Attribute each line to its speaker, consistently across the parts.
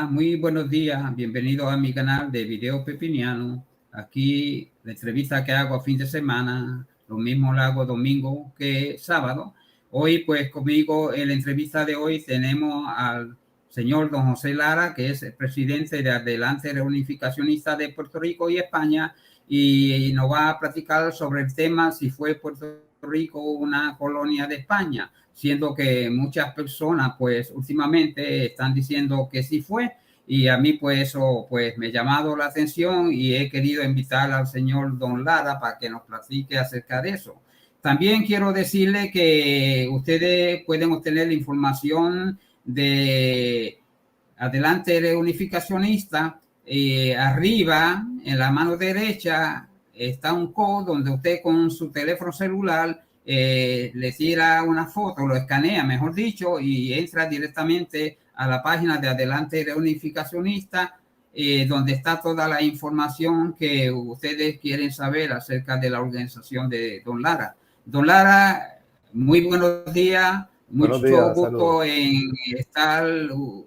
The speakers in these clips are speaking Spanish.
Speaker 1: Hola, muy buenos días. Bienvenidos a mi canal de Video Pepiniano. Aquí la entrevista que hago a fin de semana, lo mismo la hago domingo que sábado. Hoy, pues conmigo en la entrevista de hoy tenemos al señor don José Lara, que es el presidente de Adelante Reunificacionista de Puerto Rico y España, y nos va a platicar sobre el tema si fue Puerto Rico una colonia de España, siendo que muchas personas pues últimamente están diciendo que sí fue, y a mí pues eso pues me ha llamado la atención y he querido invitar al señor don Lara para que nos platique acerca de eso. También quiero decirle que ustedes pueden obtener la información de Adelante Reunificacionista. Arriba en la mano derecha está un code donde usted con su teléfono celular le tira una foto, lo escanea, mejor dicho, y entra directamente a la página de Adelante Reunificacionista, donde está toda la información que ustedes quieren saber acerca de la organización de Don Lara. Don Lara, muy buenos días.
Speaker 2: Buenos
Speaker 1: Mucho
Speaker 2: días,
Speaker 1: gusto
Speaker 2: saludos.
Speaker 1: en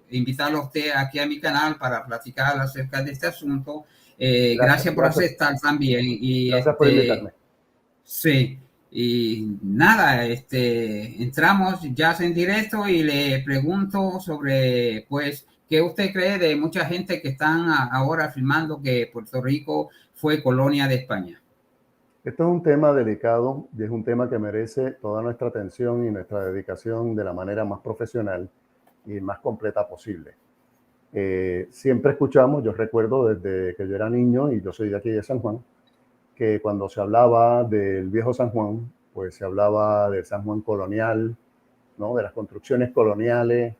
Speaker 1: invitarlo a usted aquí a mi canal para platicar acerca de este asunto. Gracias por aceptar también. Y
Speaker 2: gracias por invitarme.
Speaker 1: sí, y nada, entramos ya en directo y le pregunto sobre, pues, ¿qué usted cree de mucha gente que están ahora afirmando que Puerto Rico fue colonia de España?
Speaker 2: Esto es un tema delicado y es un tema que merece toda nuestra atención y nuestra dedicación de la manera más profesional y más completa posible. Siempre escuchamos, yo recuerdo desde que yo era niño, y yo soy de aquí de San Juan, que cuando se hablaba del viejo San Juan, pues se hablaba del San Juan colonial, ¿no? De las construcciones coloniales,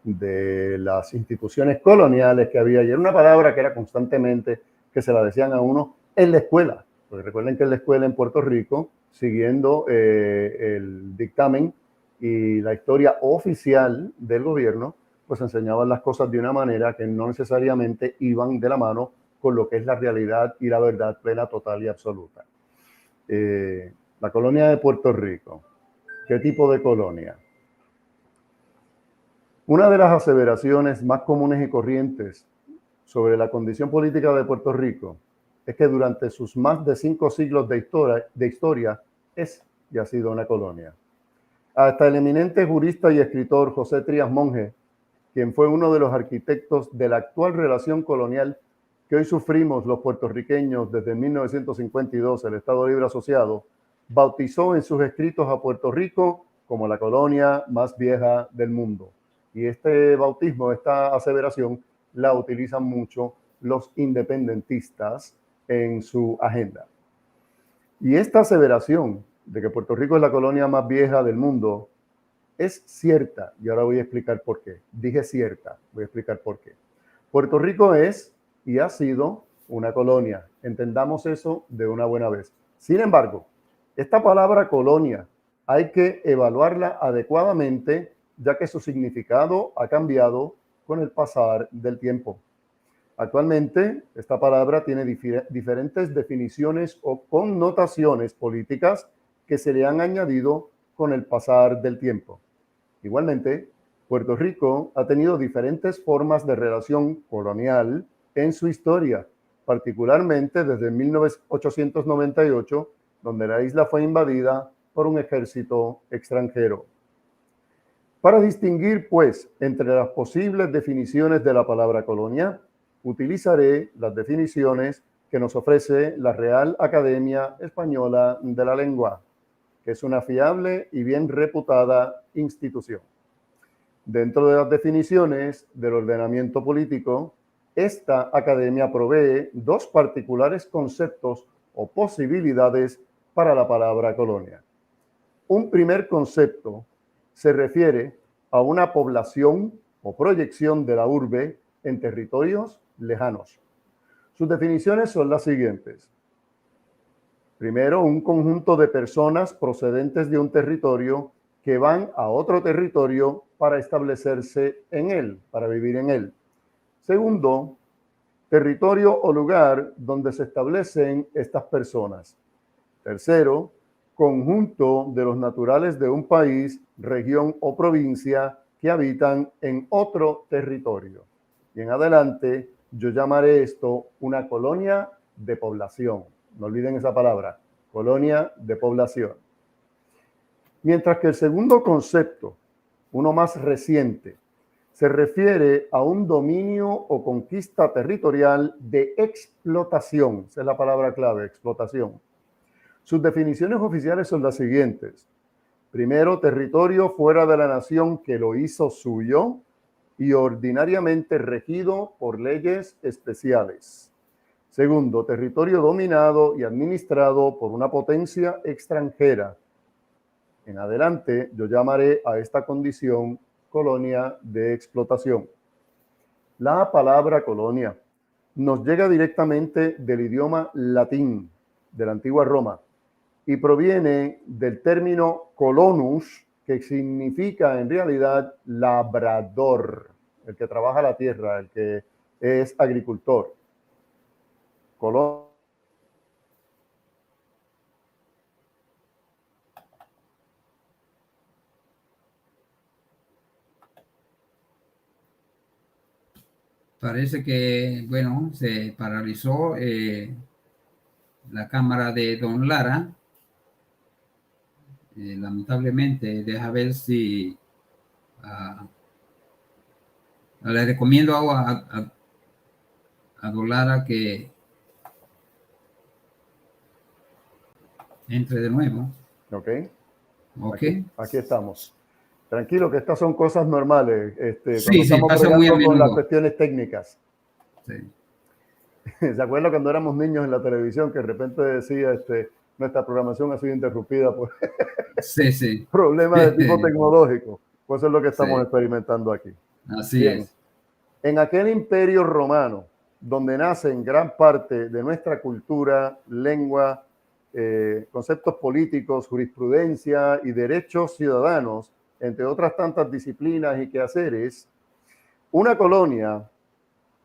Speaker 2: de las instituciones coloniales que había. Y era una palabra que era constantemente, que se la decían a uno en la escuela. Porque recuerden que en la escuela en Puerto Rico, siguiendo el dictamen y la historia oficial del gobierno, pues enseñaban las cosas de una manera que no necesariamente iban de la mano con lo que es la realidad y la verdad plena, total y absoluta. La colonia de Puerto Rico. ¿Qué tipo de colonia? Una de las aseveraciones más comunes y corrientes sobre la condición política de Puerto Rico es que durante sus más de 5 siglos de historia es y ha sido una colonia. Hasta el eminente jurista y escritor José Trías Monge, quien fue uno de los arquitectos de la actual relación colonial que hoy sufrimos los puertorriqueños desde 1952, el Estado Libre Asociado, bautizó en sus escritos a Puerto Rico como la colonia más vieja del mundo. Y este bautismo, esta aseveración, la utilizan mucho los independentistas en su agenda. Y esta aseveración de que Puerto Rico es la colonia más vieja del mundo es cierta, y ahora voy a explicar por qué. Dije cierta, voy a explicar por qué. Puerto Rico es y ha sido una colonia. Entendamos eso de una buena vez. Sin embargo, esta palabra colonia hay que evaluarla adecuadamente, ya que su significado ha cambiado con el pasar del tiempo. Actualmente, esta palabra tiene diferentes definiciones o connotaciones políticas que se le han añadido con el pasar del tiempo. Igualmente, Puerto Rico ha tenido diferentes formas de relación colonial en su historia, particularmente desde 1898, donde la isla fue invadida por un ejército extranjero. Para distinguir, pues, entre las posibles definiciones de la palabra colonia, utilizaré las definiciones que nos ofrece la Real Academia Española de la Lengua, que es una fiable y bien reputada institución. Dentro de las definiciones del ordenamiento político, esta academia provee dos particulares conceptos o posibilidades para la palabra colonia. Un primer concepto se refiere a una población o proyección de la urbe en territorios lejanos. Sus definiciones son las siguientes. Primero, un conjunto de personas procedentes de un territorio que van a otro territorio para establecerse en él, para vivir en él. Segundo, territorio o lugar donde se establecen estas personas. Tercero, conjunto de los naturales de un país, región o provincia que habitan en otro territorio. y en adelante yo llamaré esto una colonia de población. No olviden esa palabra, colonia de población. Mientras que el segundo concepto, uno más reciente, se refiere a un dominio o conquista territorial de explotación. Esa es la palabra clave, explotación. Sus definiciones oficiales son las siguientes. Primero, territorio fuera de la nación que lo hizo suyo y ordinariamente regido por leyes especiales. Segundo, territorio dominado y administrado por una potencia extranjera. En adelante, yo llamaré a esta condición colonia de explotación. La palabra colonia nos llega directamente del idioma latín, de la antigua Roma, y proviene del término colonus, que significa en realidad labrador, el que trabaja la tierra, el que es agricultor. Colón.
Speaker 1: Parece que, bueno, se paralizó la cámara de Don Lara. Lamentablemente, deja ver si le recomiendo a Don Lara que entre de nuevo.
Speaker 2: Ok.
Speaker 1: Okay.
Speaker 2: Aquí estamos. Tranquilo, que estas son cosas normales.
Speaker 1: Sí, sí, pasa muy a menudo
Speaker 2: con las cuestiones técnicas.
Speaker 1: Sí.
Speaker 2: ¿Se acuerdan cuando éramos niños en la televisión que de repente decía nuestra programación ha sido interrumpida por
Speaker 1: sí.
Speaker 2: problemas de tipo tecnológico? Pues eso es lo que estamos experimentando aquí.
Speaker 1: Así
Speaker 2: Bien.
Speaker 1: es.
Speaker 2: En aquel imperio romano, donde nacen gran parte de nuestra cultura, lengua, conceptos políticos, jurisprudencia y derechos ciudadanos, entre otras tantas disciplinas y quehaceres, una colonia,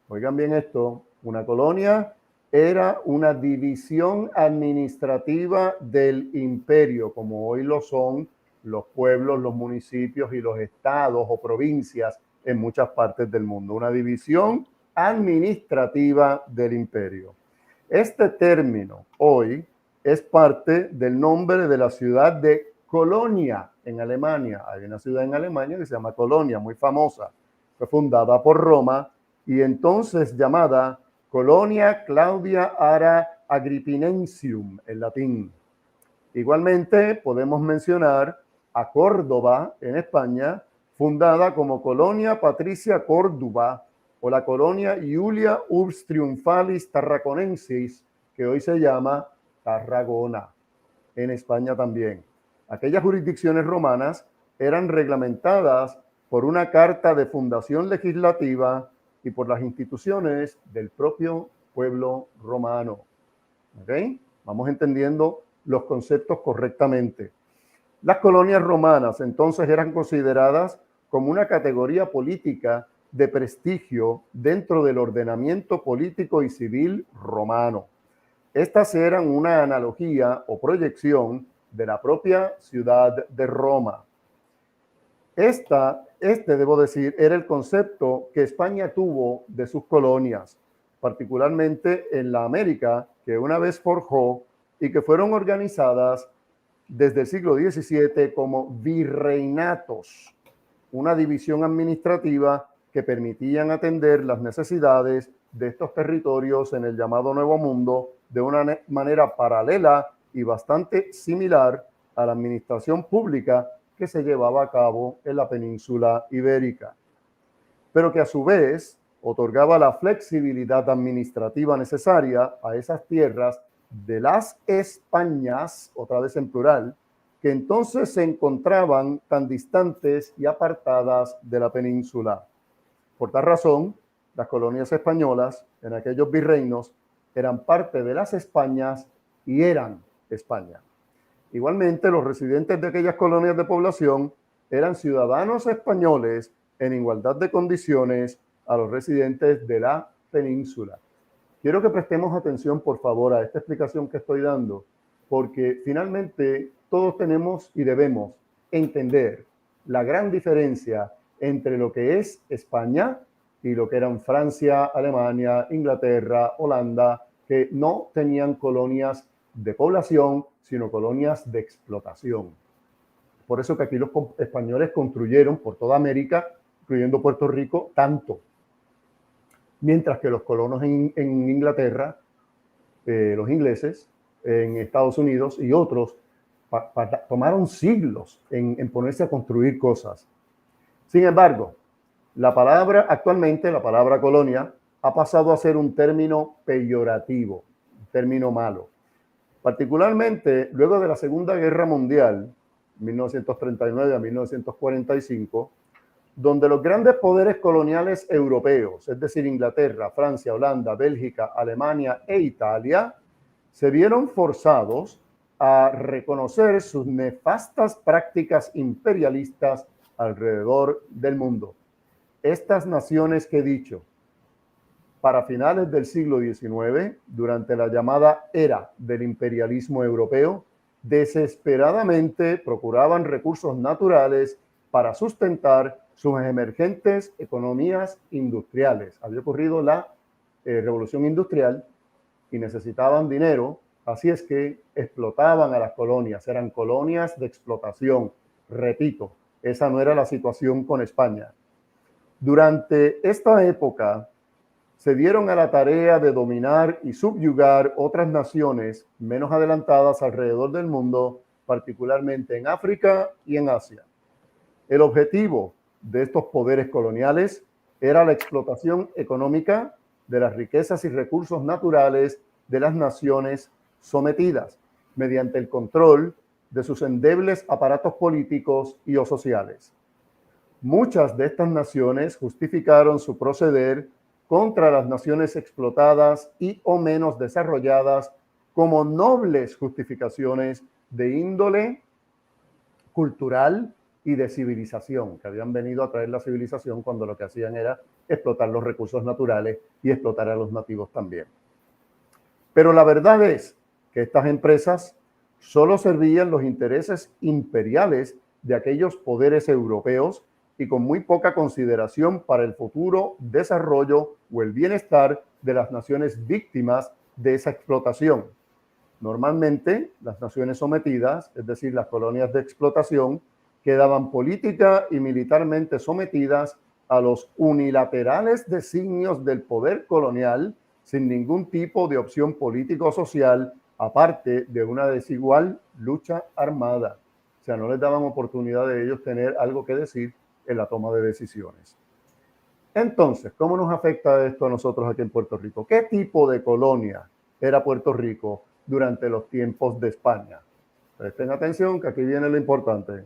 Speaker 2: oigan bien esto, una colonia era una división administrativa del imperio, como hoy lo son los pueblos, los municipios y los estados o provincias en muchas partes del mundo. Una división administrativa del imperio. Este término hoy es parte del nombre de la ciudad de Colonia en Alemania. Hay una ciudad en Alemania que se llama Colonia, muy famosa. Fue fundada por Roma y entonces llamada Colonia Claudia Ara Agrippinensium en latín. Igualmente podemos mencionar a Córdoba en España, fundada como Colonia Patricia Córdoba o la Colonia Iulia Urbs Triumphalis Tarraconensis, que hoy se llama Tarragona, en España también. Aquellas jurisdicciones romanas eran reglamentadas por una carta de fundación legislativa y por las instituciones del propio pueblo romano. ¿Ok? Vamos entendiendo los conceptos correctamente. Las colonias romanas entonces eran consideradas como una categoría política de prestigio dentro del ordenamiento político y civil romano. Estas eran una analogía o proyección de la propia ciudad de Roma. Debo decir, era el concepto que España tuvo de sus colonias, particularmente en la América, que una vez forjó y que fueron organizadas desde el siglo XVII como virreinatos, una división administrativa que permitían atender las necesidades de estos territorios en el llamado Nuevo Mundo de una manera paralela y bastante similar a la administración pública que se llevaba a cabo en la península ibérica, pero que a su vez otorgaba la flexibilidad administrativa necesaria a esas tierras de las Españas, otra vez en plural, que entonces se encontraban tan distantes y apartadas de la península. Por tal razón, las colonias españolas en aquellos virreinos eran parte de las Españas y eran España. Igualmente, los residentes de aquellas colonias de población eran ciudadanos españoles en igualdad de condiciones a los residentes de la península. Quiero que prestemos atención, por favor, a esta explicación que estoy dando, porque finalmente todos tenemos y debemos entender la gran diferencia entre lo que es España y lo que eran Francia, Alemania, Inglaterra, Holanda, que no tenían colonias de población, sino colonias de explotación. Por eso que aquí los españoles construyeron por toda América, incluyendo Puerto Rico, tanto. Mientras que los colonos en Inglaterra, los ingleses, en Estados Unidos y otros, tomaron siglos en ponerse a construir cosas. Sin embargo, actualmente la palabra colonia ha pasado a ser un término peyorativo, un término malo. Particularmente luego de la Segunda Guerra Mundial, 1939 a 1945, donde los grandes poderes coloniales europeos, es decir, Inglaterra, Francia, Holanda, Bélgica, Alemania e Italia, se vieron forzados a reconocer sus nefastas prácticas imperialistas alrededor del mundo. Estas naciones que he dicho, para finales del siglo XIX, durante la llamada era del imperialismo europeo, desesperadamente procuraban recursos naturales para sustentar sus emergentes economías industriales. Había ocurrido la revolución industrial y necesitaban dinero, así es que explotaban a las colonias, eran colonias de explotación. Repito, esa no era la situación con España. Durante esta época se dieron a la tarea de dominar y subyugar otras naciones menos adelantadas alrededor del mundo, particularmente en África y en Asia. El objetivo de estos poderes coloniales era la explotación económica de las riquezas y recursos naturales de las naciones sometidas, mediante el control de sus endebles aparatos políticos y o sociales. Muchas de estas naciones justificaron su proceder contra las naciones explotadas y o menos desarrolladas como nobles justificaciones de índole cultural y de civilización, que habían venido a traer la civilización cuando lo que hacían era explotar los recursos naturales y explotar a los nativos también. Pero la verdad es que estas empresas solo servían los intereses imperiales de aquellos poderes europeos y con muy poca consideración para el futuro desarrollo o el bienestar de las naciones víctimas de esa explotación. Normalmente, las naciones sometidas, es decir, las colonias de explotación, quedaban política y militarmente sometidas a los unilaterales designios del poder colonial sin ningún tipo de opción político o social, aparte de una desigual lucha armada. O sea, no les daban oportunidad de ellos tener algo que decir en la toma de decisiones. Entonces, ¿cómo nos afecta esto a nosotros aquí en Puerto Rico? ¿Qué tipo de colonia era Puerto Rico durante los tiempos de España? Presten atención que aquí viene lo importante.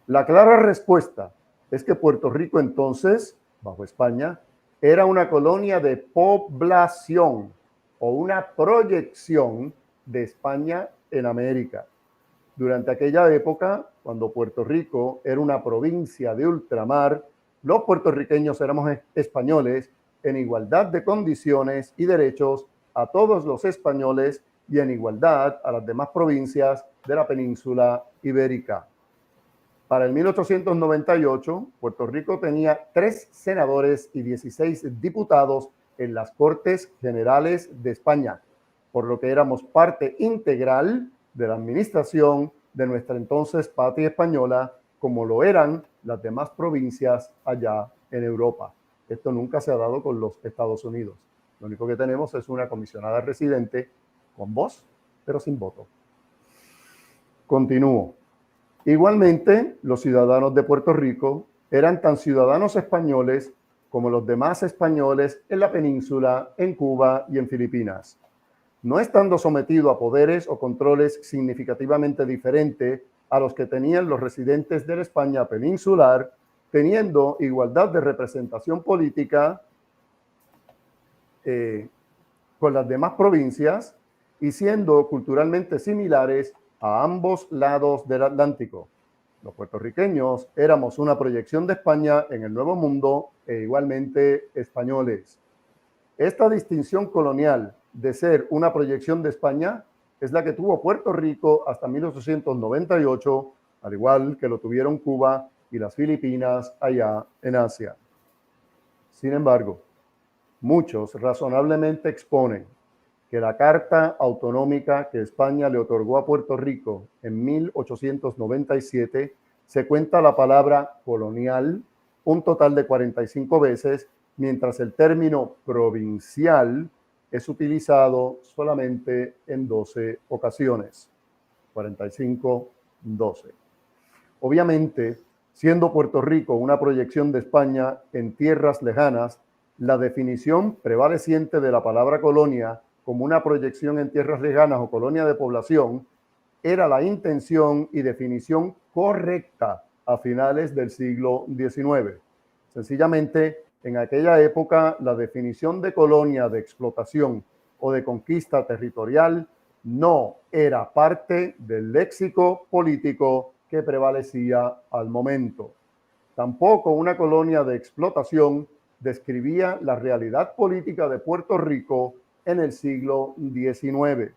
Speaker 2: La clara respuesta es que Puerto Rico entonces, bajo España, era una colonia de población o una proyección de España en América. Durante aquella época, cuando Puerto Rico era una provincia de ultramar, los puertorriqueños éramos españoles en igualdad de condiciones y derechos a todos los españoles y en igualdad a las demás provincias de la península ibérica. Para el 1898, Puerto Rico tenía 3 senadores y 16 diputados en las Cortes Generales de España, por lo que éramos parte integral de la administración de nuestra entonces patria española, como lo eran las demás provincias allá en Europa. Esto nunca se ha dado con los Estados Unidos. Lo único que tenemos es una comisionada residente con voz, pero sin voto. Continúo. Igualmente, los ciudadanos de Puerto Rico eran tan ciudadanos españoles como los demás españoles en la península, en Cuba y en Filipinas. No estando sometido a poderes o controles significativamente diferentes a los que tenían los residentes de la España peninsular, teniendo igualdad de representación política con las demás provincias y siendo culturalmente similares a ambos lados del Atlántico. Los puertorriqueños éramos una proyección de España en el Nuevo Mundo e igualmente españoles. Esta distinción colonial de ser una proyección de España es la que tuvo Puerto Rico hasta 1898, al igual que lo tuvieron Cuba y las Filipinas allá en Asia. Sin embargo, muchos razonablemente exponen que la Carta Autonómica que España le otorgó a Puerto Rico en 1897 se cuenta la palabra colonial un total de 45 veces, mientras el término provincial es utilizado solamente en 12 ocasiones. 45, 12. Obviamente, siendo Puerto Rico una proyección de España en tierras lejanas, la definición prevaleciente de la palabra colonia como una proyección en tierras lejanas o colonia de población era la intención y definición correcta a finales del siglo XIX. Sencillamente, en aquella época, la definición de colonia de explotación o de conquista territorial no era parte del léxico político que prevalecía al momento. Tampoco una colonia de explotación describía la realidad política de Puerto Rico en el siglo XIX,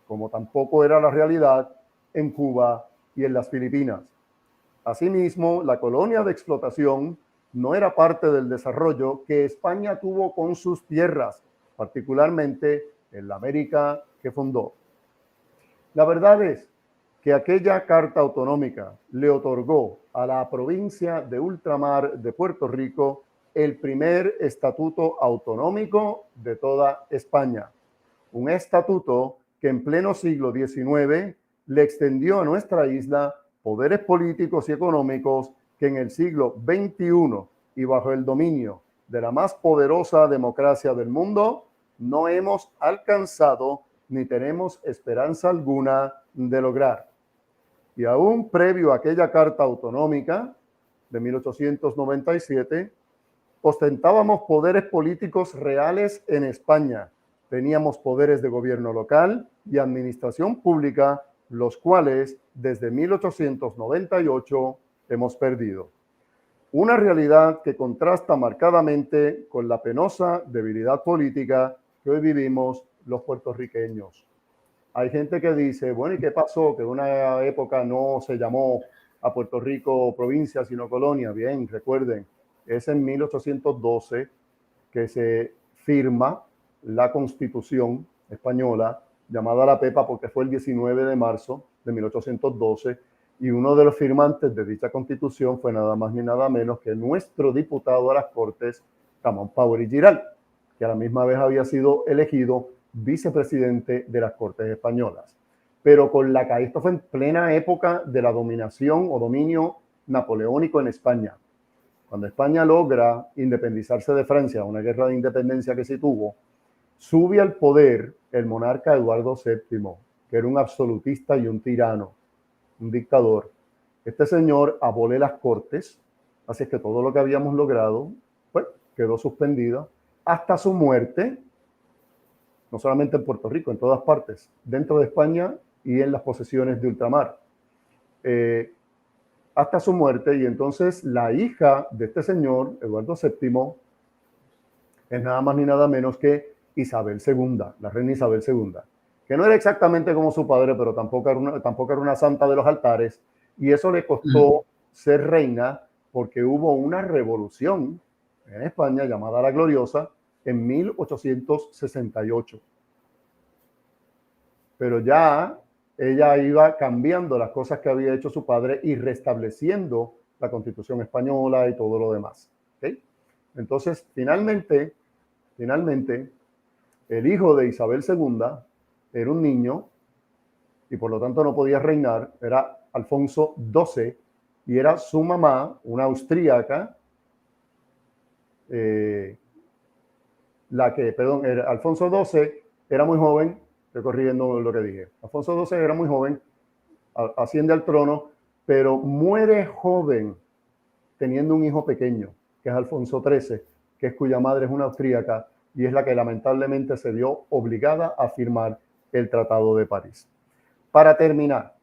Speaker 2: como tampoco era la realidad en Cuba y en las Filipinas. Asimismo, la colonia de explotación no era parte del desarrollo que España tuvo con sus tierras, particularmente en la América que fundó. La verdad es que aquella carta autonómica le otorgó a la provincia de ultramar de Puerto Rico el primer estatuto autonómico de toda España. Un estatuto que en pleno siglo XIX le extendió a nuestra isla poderes políticos y económicos que en el siglo XXI y bajo el dominio de la más poderosa democracia del mundo no hemos alcanzado ni tenemos esperanza alguna de lograr. Y aún previo a aquella carta autonómica de 1897, ostentábamos poderes políticos reales en España. Teníamos poderes de gobierno local y administración pública, los cuales desde 1898 hemos perdido. Una realidad que contrasta marcadamente con la penosa debilidad política que hoy vivimos los puertorriqueños. Hay gente que dice, bueno, ¿y qué pasó? Que en una época no se llamó a Puerto Rico provincia, sino colonia. Bien, recuerden, es en 1812 que se firma la Constitución española, llamada la Pepa porque fue el 19 de marzo de 1812, y uno de los firmantes de dicha Constitución fue nada más ni nada menos que nuestro diputado a las Cortes, Ramón Power y Giral, que a la misma vez había sido elegido vicepresidente de las Cortes españolas. Pero con la caída, esto fue en plena época de la dominación o dominio napoleónico en España. Cuando España logra independizarse de Francia, una guerra de independencia que se tuvo, sube al poder el monarca Eduardo VII, que era un absolutista y un tirano, un dictador. Este señor abole las Cortes, así es que todo lo que habíamos logrado pues, quedó suspendido hasta su muerte, no solamente en Puerto Rico, en todas partes, dentro de España y en las posesiones de ultramar. Hasta su muerte, y entonces la hija de este señor, Eduardo VII, es nada más ni nada menos que Isabel II, la reina Isabel II, que no era exactamente como su padre, pero tampoco era una santa de los altares, y eso le costó ser reina porque hubo una revolución en España llamada la Gloriosa en 1868. Pero ya ella iba cambiando las cosas que había hecho su padre y restableciendo la Constitución española y todo lo demás. ¿Okay? Entonces, finalmente, el hijo de Isabel II era un niño y por lo tanto no podía reinar, era Alfonso XII, y era su mamá, una austríaca, Alfonso XII era muy joven, estoy corrigiendo lo que dije, Alfonso XII era muy joven, asciende al trono, pero muere joven teniendo un hijo pequeño, que es Alfonso XIII, que es cuya madre es una austríaca y es la que lamentablemente se vio obligada a firmar el Tratado de París. Para terminar,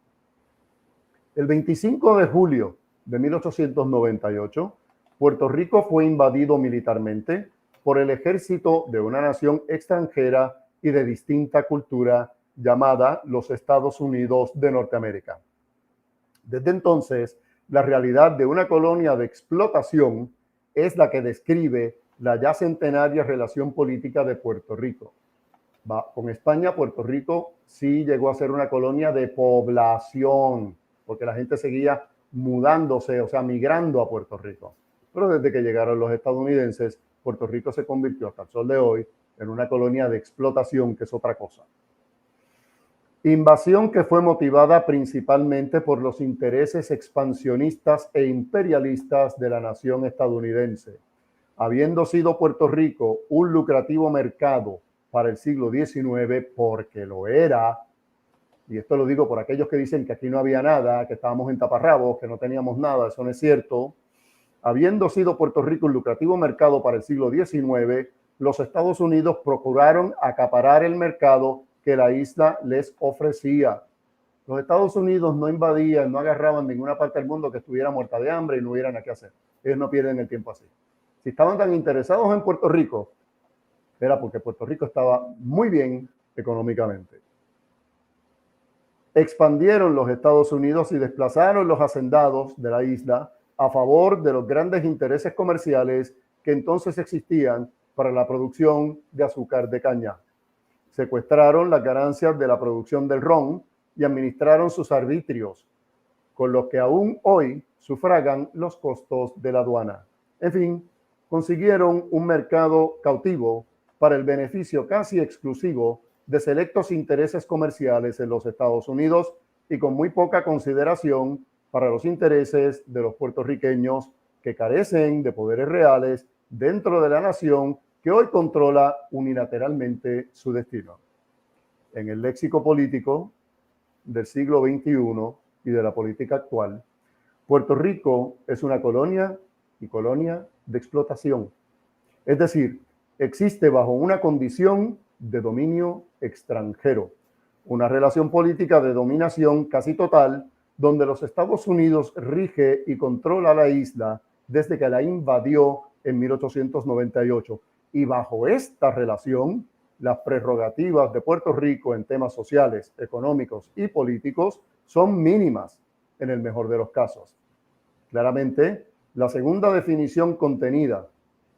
Speaker 2: el 25 de julio de 1898, Puerto Rico fue invadido militarmente por el ejército de una nación extranjera y de distinta cultura llamada los Estados Unidos de Norteamérica. Desde entonces, la realidad de una colonia de explotación es la que describe la ya centenaria relación política de Puerto Rico. Con España, Puerto Rico sí llegó a ser una colonia de población, porque la gente seguía mudándose, o sea, migrando a Puerto Rico. Pero desde que llegaron los estadounidenses, Puerto Rico se convirtió hasta el sol de hoy en una colonia de explotación, que es otra cosa. Invasión que fue motivada principalmente por los intereses expansionistas e imperialistas de la nación estadounidense. Habiendo sido Puerto Rico un lucrativo mercado para el siglo XIX, porque lo era, y esto lo digo por aquellos que dicen que aquí no había nada, que estábamos en taparrabos, que no teníamos nada, eso no es cierto. Habiendo sido Puerto Rico un lucrativo mercado para el siglo XIX, los Estados Unidos procuraron acaparar el mercado que la isla les ofrecía. Los Estados Unidos no invadían, no agarraban ninguna parte del mundo que estuviera muerta de hambre y no hubiera nada que hacer. Ellos no pierden el tiempo así. Si estaban tan interesados en Puerto Rico, era porque Puerto Rico estaba muy bien económicamente. Expandieron los Estados Unidos y desplazaron los hacendados de la isla a favor de los grandes intereses comerciales que entonces existían para la producción de azúcar de caña. Secuestraron las ganancias de la producción del ron y administraron sus arbitrios, con los que aún hoy sufragan los costos de la aduana. En fin, consiguieron un mercado cautivo para el beneficio casi exclusivo de selectos intereses comerciales en los Estados Unidos y con muy poca consideración para los intereses de los puertorriqueños que carecen de poderes reales dentro de la nación que hoy controla unilateralmente su destino. En el léxico político del siglo XXI y de la política actual, Puerto Rico es una colonia y colonia de explotación. Es decir, existe bajo una condición de dominio extranjero, una relación política de dominación casi total, donde los Estados Unidos rige y controla la isla desde que la invadió en 1898. Y bajo esta relación, las prerrogativas de Puerto Rico en temas sociales, económicos y políticos son mínimas en el mejor de los casos. Claramente, la segunda definición contenida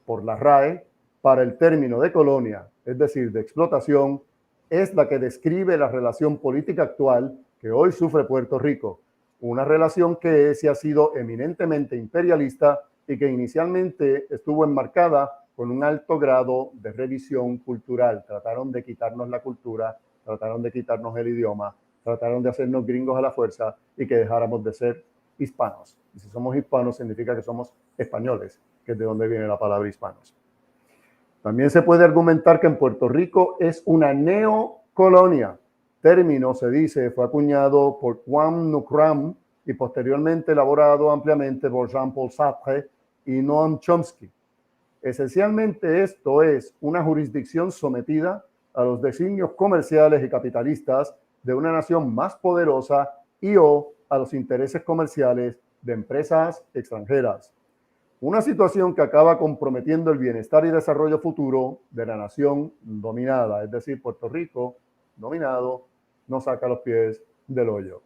Speaker 2: por la RAE para el término de colonia, es decir, de explotación, es la que describe la relación política actual que hoy sufre Puerto Rico. Una relación que es y ha sido eminentemente imperialista y que inicialmente estuvo enmarcada con un alto grado de revisión cultural. Trataron de quitarnos la cultura, trataron de quitarnos el idioma, trataron de hacernos gringos a la fuerza y que dejáramos de ser hispanos. Y si somos hispanos significa que somos españoles, que es de donde viene la palabra hispanos. También se puede argumentar que en Puerto Rico es una neocolonia. Término, se dice, fue acuñado por Juan Nukram y posteriormente elaborado ampliamente por Jean-Paul Sartre y Noam Chomsky. Esencialmente esto es una jurisdicción sometida a los designios comerciales y capitalistas de una nación más poderosa y o a los intereses comerciales de empresas extranjeras. Una situación que acaba comprometiendo el bienestar y desarrollo futuro de la nación dominada, es decir, Puerto Rico, dominado, no saca los pies del hoyo.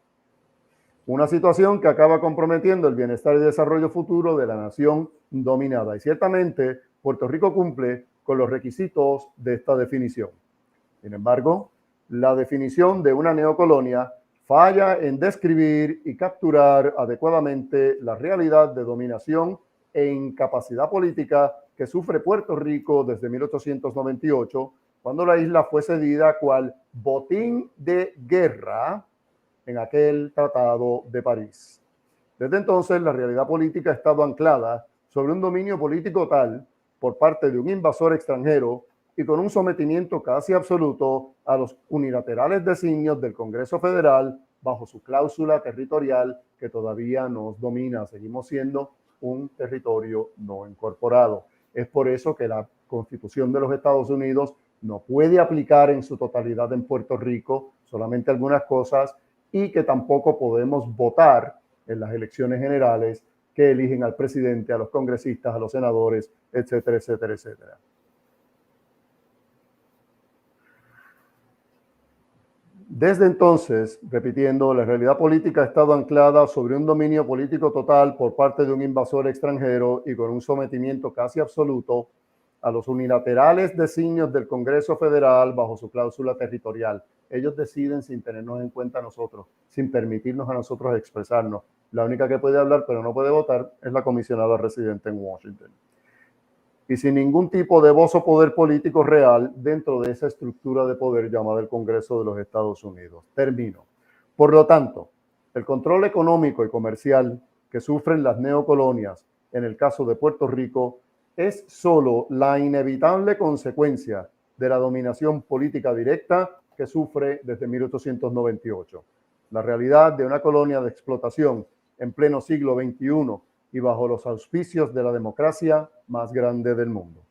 Speaker 2: Una situación que acaba comprometiendo el bienestar y desarrollo futuro de la nación dominada. Y ciertamente, Puerto Rico cumple con los requisitos de esta definición. Sin embargo, la definición de una neocolonia falla en describir y capturar adecuadamente la realidad de dominación e incapacidad política que sufre Puerto Rico desde 1898, cuando la isla fue cedida cual botín de guerra en aquel Tratado de París. Desde entonces, la realidad política ha estado anclada sobre un dominio político tal por parte de un invasor extranjero y con un sometimiento casi absoluto a los unilaterales designios del Congreso Federal bajo su cláusula territorial que todavía nos domina. Seguimos siendo un territorio no incorporado. Es por eso que la Constitución de los Estados Unidos no puede aplicar en su totalidad en Puerto Rico, solamente algunas cosas, y que tampoco podemos votar en las elecciones generales que eligen al presidente, a los congresistas, a los senadores, etcétera, etcétera, etcétera. Desde entonces, repitiendo, la realidad política ha estado anclada sobre un dominio político total por parte de un invasor extranjero y con un sometimiento casi absoluto a los unilaterales designios del Congreso Federal bajo su cláusula territorial. Ellos deciden sin tenernos en cuenta a nosotros, sin permitirnos a nosotros expresarnos. La única que puede hablar pero no puede votar es la comisionada residente en Washington. Y sin ningún tipo de voz o poder político real dentro de esa estructura de poder llamada el Congreso de los Estados Unidos. Termino. Por lo tanto, el control económico y comercial que sufren las neocolonias, en el caso de Puerto Rico, es solo la inevitable consecuencia de la dominación política directa que sufre desde 1898. La realidad de una colonia de explotación en pleno siglo XXI y bajo los auspicios de la democracia más grande del mundo.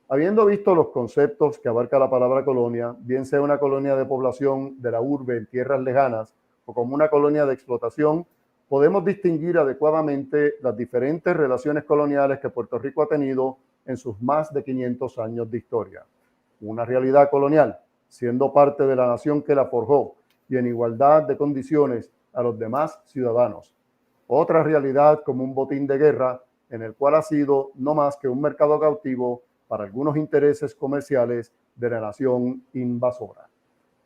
Speaker 2: Habiendo visto los conceptos que abarca la palabra colonia, bien sea una colonia de población de la urbe en tierras lejanas o como una colonia de explotación, podemos distinguir adecuadamente las diferentes relaciones coloniales que Puerto Rico ha tenido en sus más de 500 años de historia. Una realidad colonial, siendo parte de la nación que la forjó y en igualdad de condiciones a los demás ciudadanos. Otra realidad como un botín de guerra en el cual ha sido no más que un mercado cautivo para algunos intereses comerciales de la nación invasora.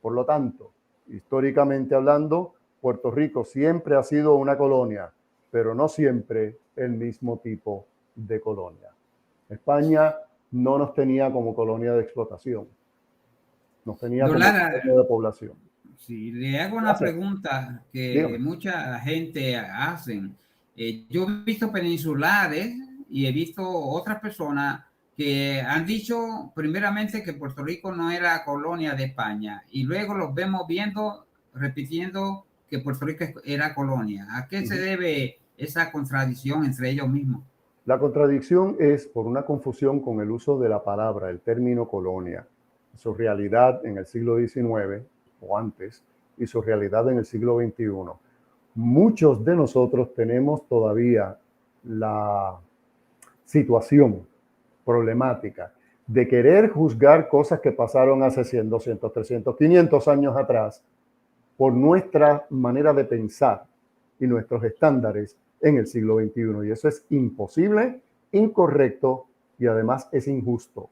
Speaker 2: Por lo tanto, históricamente hablando, Puerto Rico siempre ha sido una colonia, pero no siempre el mismo tipo de colonia. España no nos tenía como colonia de explotación, nos tenía como colonia de población.
Speaker 1: Sí, le hago una pregunta que
Speaker 2: Dígame.
Speaker 1: mucha gente hacen. Yo he visto peninsulares y he visto otras personas que han dicho primeramente que Puerto Rico no era colonia de España y luego los vemos repitiendo que Puerto Rico era colonia. ¿A qué se debe esa contradicción entre ellos mismos?
Speaker 2: La contradicción es por una confusión con el uso de la palabra, el término colonia, su realidad en el siglo XIX o antes y su realidad en el siglo XXI. Muchos de nosotros tenemos todavía la situación problemática de querer juzgar cosas que pasaron hace 100, 200, 300, 500 años atrás por nuestra manera de pensar y nuestros estándares en el siglo XXI. Y eso es imposible, incorrecto y además es injusto.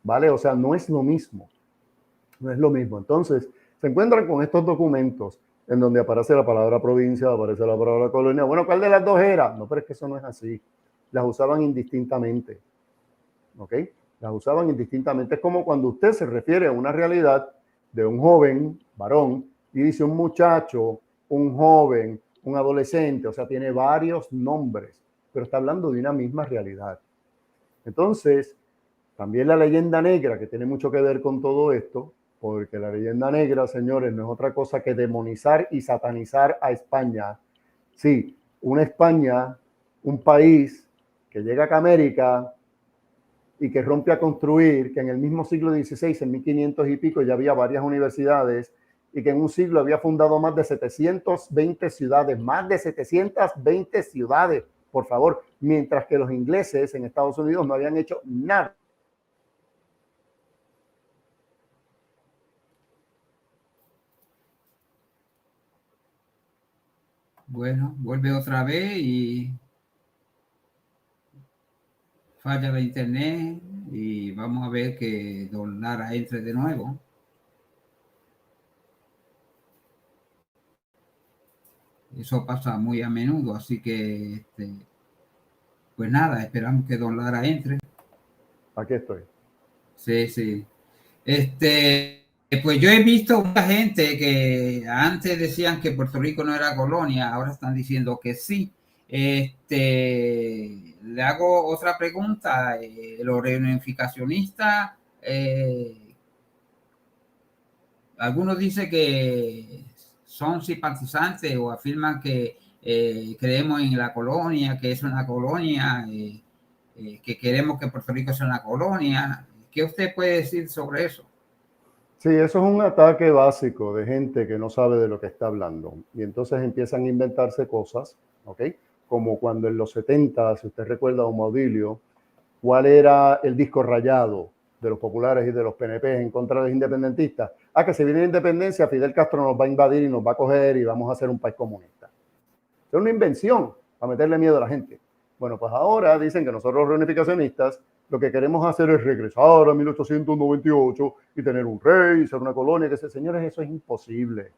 Speaker 2: ¿Vale? O sea, no es lo mismo. No es lo mismo. Entonces, se encuentran con estos documentos en donde aparece la palabra provincia, aparece la palabra colonia. Bueno, ¿cuál de las dos era? No, pero es que eso no es así. Las usaban indistintamente. ¿Ok? Las usaban indistintamente. Es como cuando usted se refiere a una realidad de un joven, varón, y dice un muchacho, un joven, un adolescente, o sea, tiene varios nombres, pero está hablando de una misma realidad. Entonces, también la leyenda negra, que tiene mucho que ver con todo esto, porque la leyenda negra, señores, no es otra cosa que demonizar y satanizar a España. Sí, una España, un país que llega a América y que rompe a construir, que en el mismo siglo XVI, en 1500 y pico, ya había varias universidades y que en un siglo había fundado más de 720 ciudades, por favor, mientras que los ingleses en Estados Unidos no habían hecho nada.
Speaker 1: Bueno, vuelve otra vez y falla la internet y vamos a ver que don Lara entre de nuevo. Eso pasa muy a menudo, así que pues nada, esperamos que don Lara entre.
Speaker 2: Aquí estoy.
Speaker 1: Sí, sí. Pues yo he visto mucha gente que antes decían que Puerto Rico no era colonia, ahora están diciendo que sí. Le hago otra pregunta. Los reunificacionistas, algunos dicen que son simpatizantes o afirman que creemos en la colonia, que es una colonia, que queremos que Puerto Rico sea una colonia. ¿Qué usted puede decir sobre eso?
Speaker 2: Sí, eso es un ataque básico de gente que no sabe de lo que está hablando. Y entonces empiezan a inventarse cosas, ¿ok? Como cuando en los 70, si usted recuerda, Don Maudilio, ¿cuál era el disco rayado de los populares y de los PNP en contra de los independentistas? Ah, que si viene la independencia, Fidel Castro nos va a invadir y nos va a coger y vamos a hacer un país comunista. Es una invención para meterle miedo a la gente. Bueno, pues ahora dicen que nosotros los reunificacionistas lo que queremos hacer es regresar a 1898 y tener un rey, ser una colonia, que se, señores, eso es imposible.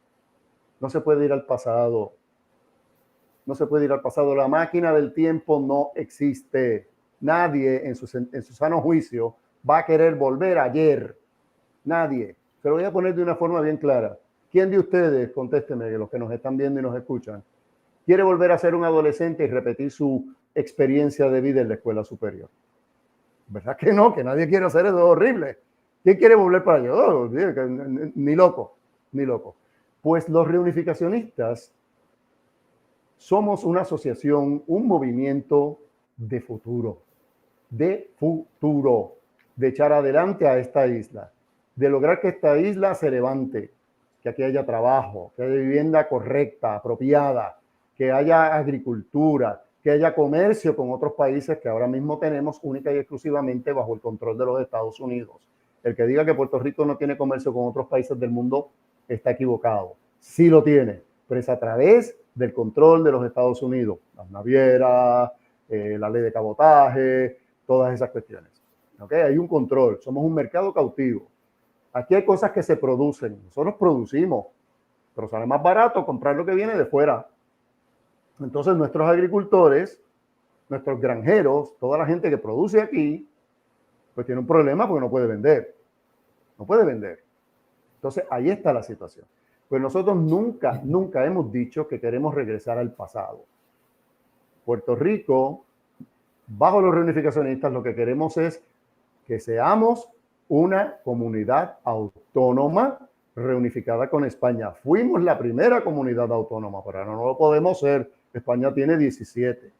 Speaker 2: No se puede ir al pasado. No se puede ir al pasado. La máquina del tiempo no existe. Nadie en su sano juicio va a querer volver ayer. Nadie. Se lo voy a poner de una forma bien clara. ¿Quién de ustedes, contésteme, los que nos están viendo y nos escuchan, quiere volver a ser un adolescente y repetir su experiencia de vida en la escuela superior? ¿Verdad que no? Que nadie quiere hacer eso, es horrible. ¿Quién quiere volver para allá? Oh, ni loco, ni loco. Pues los reunificacionistas somos una asociación, un movimiento de futuro, de echar adelante a esta isla, de lograr que esta isla se levante, que aquí haya trabajo, que haya vivienda correcta, apropiada, que haya agricultura, que haya comercio con otros países que ahora mismo tenemos única y exclusivamente bajo el control de los Estados Unidos. El que diga que Puerto Rico no tiene comercio con otros países del mundo está equivocado. Sí lo tiene, pero es a través del control de los Estados Unidos. Las navieras, la ley de cabotaje, todas esas cuestiones. ¿Okay? Hay un control, somos un mercado cautivo. Aquí hay cosas que se producen, nosotros producimos, pero sale más barato comprar lo que viene de fuera. Entonces nuestros agricultores, nuestros granjeros, toda la gente que produce aquí, pues tiene un problema porque no puede vender. No puede vender. Entonces ahí está la situación. Pues nosotros nunca hemos dicho que queremos regresar al pasado. Puerto Rico, bajo los reunificacionistas, lo que queremos es que seamos una comunidad autónoma reunificada con España. Fuimos la primera comunidad autónoma, pero ahora no lo podemos ser. España tiene 17.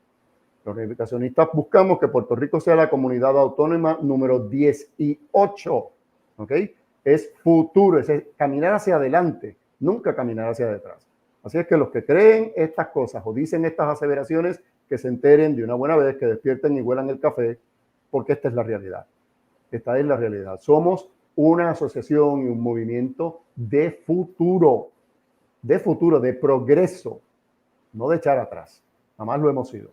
Speaker 2: Los reunificacionistas buscamos que Puerto Rico sea la comunidad autónoma número 18. ¿Ok? Es futuro, es caminar hacia adelante, nunca caminar hacia detrás. Así es que los que creen estas cosas o dicen estas aseveraciones, que se enteren de una buena vez, que despierten y huelan el café, porque esta es la realidad. Esta es la realidad. Somos una asociación y un movimiento de futuro, de progreso, no de echar atrás. Jamás lo hemos sido.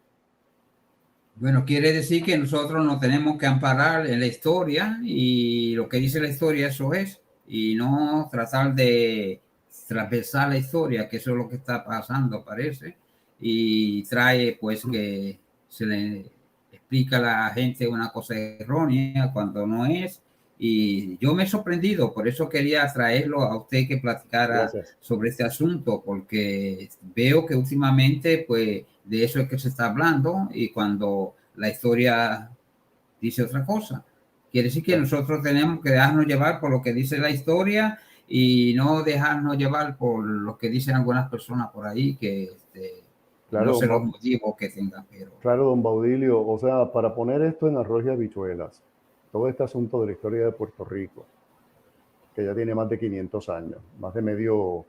Speaker 1: Bueno, quiere decir que nosotros nos tenemos que amparar en la historia y lo que dice la historia, eso es, y no tratar de traspasar la historia, que eso es lo que está pasando, parece, y trae pues que se le explica a la gente una cosa errónea cuando no es. Y yo me he sorprendido, por eso quería traerlo a usted que platicara sobre este asunto, porque veo que últimamente pues de eso es que se está hablando y cuando la historia dice otra cosa. Quiere decir que nosotros tenemos que dejarnos llevar por lo que dice la historia y no dejarnos llevar por lo que dicen algunas personas por ahí que claro, no sé los motivos que tengan. Pero...
Speaker 2: Claro, don Baudilio, o sea, para poner esto en arroz y habichuelas, todo este asunto de la historia de Puerto Rico, que ya tiene más de 500 años, más de medio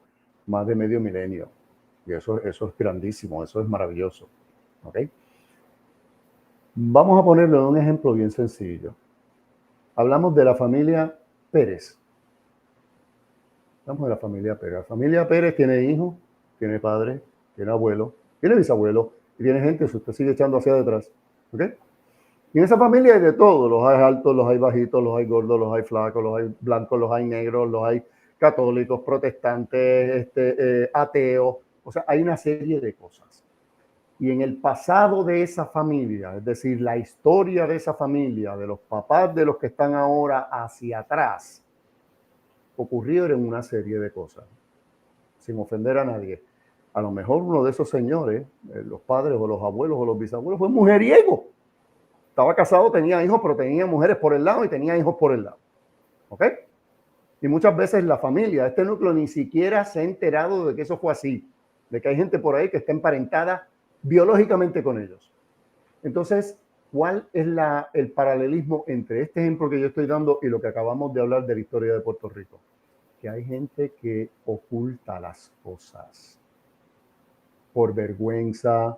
Speaker 2: milenio, y eso es grandísimo, eso es maravilloso. ¿Ok? Vamos a ponerlo en un ejemplo bien sencillo. Hablamos de la familia Pérez. Hablamos de la familia Pérez. La familia Pérez tiene hijos, tiene padre, tiene abuelo, tiene bisabuelo y tiene gente, si usted sigue echando hacia detrás. ¿Ok? Y en esa familia hay de todo. Los hay altos, los hay bajitos, los hay gordos, los hay flacos, los hay blancos, los hay negros, los hay católicos, protestantes, ateos. O sea, hay una serie de cosas. Y en el pasado de esa familia, es decir, la historia de esa familia, de los papás de los que están ahora hacia atrás, ocurrieron una serie de cosas, sin ofender a nadie. A lo mejor uno de esos señores, los padres o los abuelos o los bisabuelos, fue mujeriego. Estaba casado, tenía hijos, pero tenía mujeres por el lado y tenía hijos por el lado. ¿Ok? Y muchas veces la familia, este núcleo, ni siquiera se ha enterado de que eso fue así, de que hay gente por ahí que está emparentada biológicamente con ellos. Entonces, ¿cuál es el paralelismo entre este ejemplo que yo estoy dando y lo que acabamos de hablar de la historia de Puerto Rico? Que hay gente que oculta las cosas por vergüenza,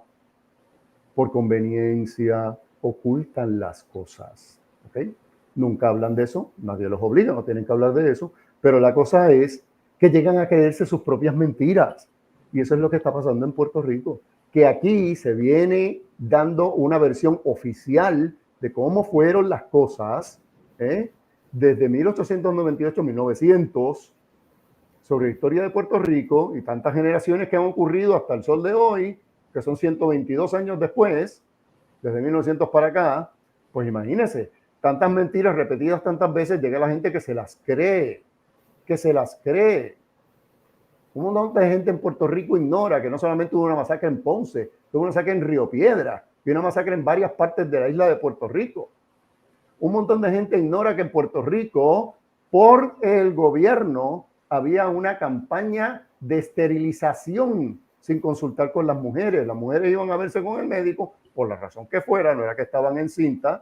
Speaker 2: por conveniencia, ocultan las cosas. ¿Ok? Nunca hablan de eso, nadie los obliga, no tienen que hablar de eso, pero la cosa es que llegan a creerse sus propias mentiras. Y eso es lo que está pasando en Puerto Rico, que aquí se viene dando una versión oficial de cómo fueron las cosas desde 1898-1900 sobre la historia de Puerto Rico y tantas generaciones que han ocurrido hasta el sol de hoy, que son 122 años después, desde 1900 para acá, pues imagínense, tantas mentiras repetidas tantas veces, llega la gente que se las cree, Un montón de gente en Puerto Rico ignora que no solamente hubo una masacre en Ponce, hubo una masacre en Río Piedra y una masacre en varias partes de la isla de Puerto Rico. Un montón de gente ignora que en Puerto Rico, por el gobierno, había una campaña de esterilización sin consultar con las mujeres. Las mujeres iban a verse con el médico, por la razón que fuera, no era que estaban encintas,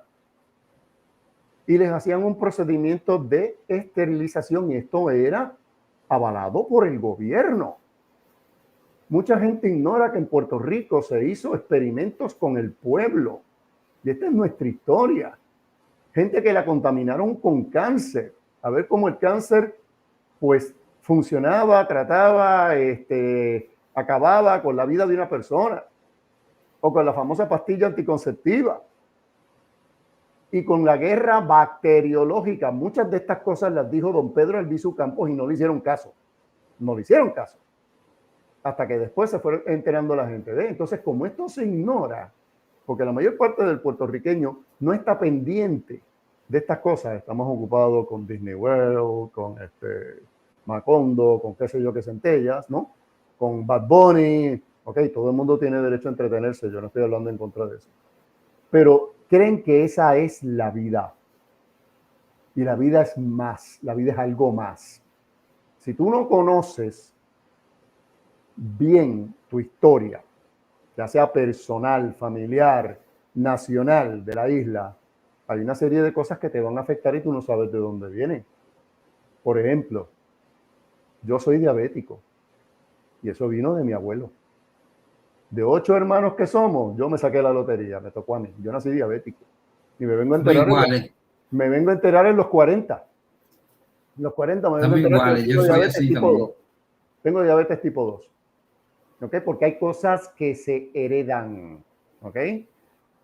Speaker 2: y les hacían un procedimiento de esterilización y esto era avalado por el gobierno. Mucha gente ignora que en Puerto Rico se hizo experimentos con el pueblo y esta es nuestra historia. Gente que la contaminaron con cáncer, a ver cómo el cáncer pues funcionaba, trataba, acababa con la vida de una persona o con la famosa pastilla anticonceptiva y con la guerra bacteriológica. Muchas de estas cosas las dijo don Pedro Albizu Campos y no le hicieron caso. No le hicieron caso. Hasta que después se fue enterando la gente. Entonces, como esto se ignora, porque la mayor parte del puertorriqueño no está pendiente de estas cosas, estamos ocupados con Disney World, con Macondo, con qué sé yo qué centellas, ¿no? Con Bad Bunny, ok, todo el mundo tiene derecho a entretenerse, yo no estoy hablando en contra de eso. Pero creen que esa es la vida. Y la vida es más, la vida es algo más. Si tú no conoces bien tu historia, ya sea personal, familiar, nacional de la isla, hay una serie de cosas que te van a afectar y tú no sabes de dónde vienen. Por ejemplo, yo soy diabético y eso vino de mi abuelo. De 8 hermanos que somos, yo me saqué la lotería, me tocó a mí. Yo nací diabético y me vengo a enterar en los 40. En los 40 me vengo a enterar que tengo diabetes tipo 2. Tengo diabetes tipo 2. ¿Ok? Porque hay cosas que se heredan. ¿Ok?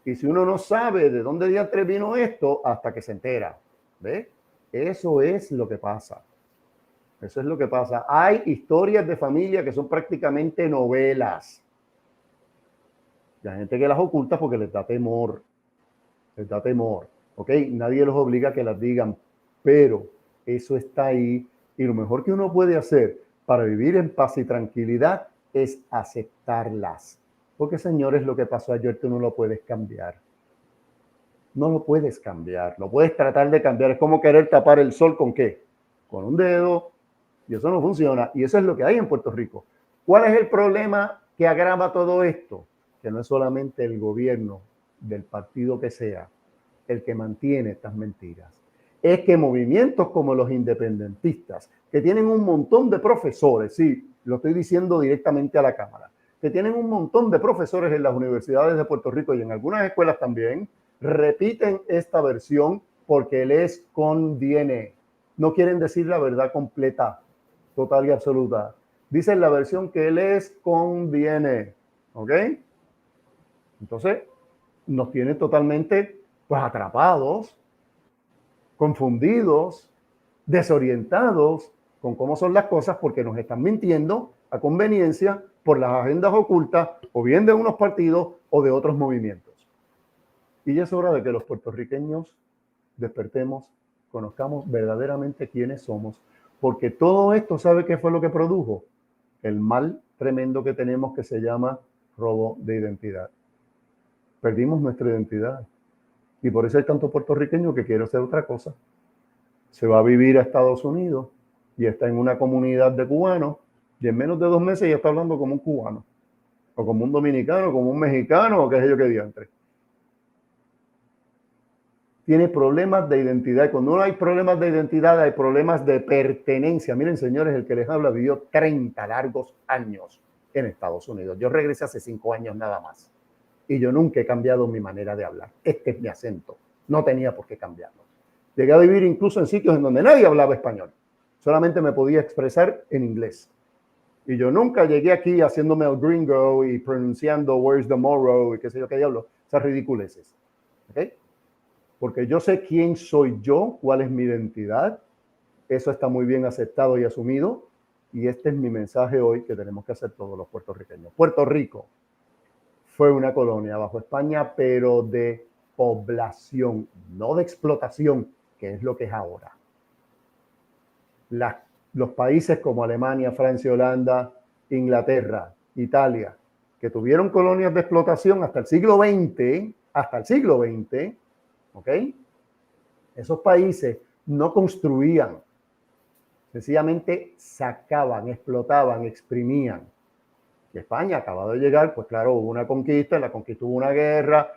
Speaker 2: Y si uno no sabe de dónde diantre vino esto, hasta que se entera. ¿Ve? Eso es lo que pasa. Eso es lo que pasa. Hay historias de familia que son prácticamente novelas. Y hay gente que las oculta porque les da temor. Les da temor. ¿Ok? Nadie los obliga a que las digan. Pero eso está ahí. Y lo mejor que uno puede hacer para vivir en paz y tranquilidad es aceptarlas. Porque, señores, lo que pasó ayer tú no lo puedes cambiar. No lo puedes cambiar. Lo puedes tratar de cambiar. Es como querer tapar el sol ¿con qué? Con un dedo. Y eso no funciona. Y eso es lo que hay en Puerto Rico. ¿Cuál es el problema que agrava todo esto? Que no es solamente el gobierno del partido que sea el que mantiene estas mentiras. Es que movimientos como los independentistas, que tienen un montón de profesores, sí, lo estoy diciendo directamente a la Cámara, que tienen un montón de profesores en las universidades de Puerto Rico y en algunas escuelas también, repiten esta versión porque les conviene. No quieren decir la verdad completa, total y absoluta. Dicen la versión que les conviene. ¿Ok? Entonces, nos tienen totalmente pues atrapados, confundidos, desorientados con cómo son las cosas porque nos están mintiendo a conveniencia por las agendas ocultas o bien de unos partidos o de otros movimientos. Y ya es hora de que los puertorriqueños despertemos, conozcamos verdaderamente quiénes somos, porque todo esto, ¿sabe qué fue lo que produjo? El mal tremendo que tenemos que se llama robo de identidad. Perdimos nuestra identidad. Y por eso hay tanto puertorriqueño que quiere hacer otra cosa. Se va a vivir a Estados Unidos y está en una comunidad de cubanos y en menos de 2 meses ya está hablando como un cubano, o como un dominicano, como un mexicano, o qué sé yo qué diantre. Tiene problemas de identidad. Cuando no hay problemas de identidad, hay problemas de pertenencia. Miren, señores, el que les habla vivió 30 largos años en Estados Unidos. Yo regresé hace 5 años nada más. Y yo nunca he cambiado mi manera de hablar. Este es mi acento. No tenía por qué cambiarlo. Llegué a vivir incluso en sitios en donde nadie hablaba español. Solamente me podía expresar en inglés. Y yo nunca llegué aquí haciéndome el gringo y pronunciando where's the morrow y qué sé yo qué diablo. Esas ridiculeces. ¿Ok? porque yo sé quién soy yo, cuál es mi identidad. Eso está muy bien aceptado y asumido. Y este es mi mensaje hoy que tenemos que hacer todos los puertorriqueños. Puerto Rico fue una colonia bajo España, pero de población, no de explotación, que es lo que es ahora. Los países como Alemania, Francia, Holanda, Inglaterra, Italia, que tuvieron colonias de explotación hasta el siglo XX, ¿ok? Esos países no construían, sencillamente sacaban, explotaban, exprimían. Y España acaba de llegar, pues claro, hubo una conquista, en la conquista hubo una guerra,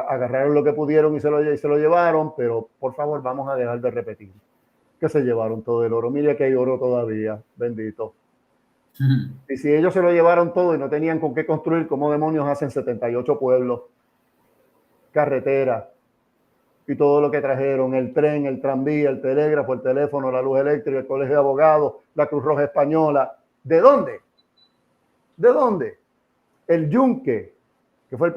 Speaker 2: agarraron lo que pudieron y se lo llevaron, pero por favor vamos a dejar de repetir que se llevaron todo el oro. Mire que hay oro todavía, bendito. Y si ellos se lo llevaron todo y no tenían con qué construir, ¿cómo demonios hacen 78 pueblos, carreteras y todo lo que trajeron? El tren, el tranvía, el telégrafo, el teléfono, la luz eléctrica, el colegio de abogados, la Cruz Roja Española. ¿De dónde? ¿De dónde? El yunque, que fue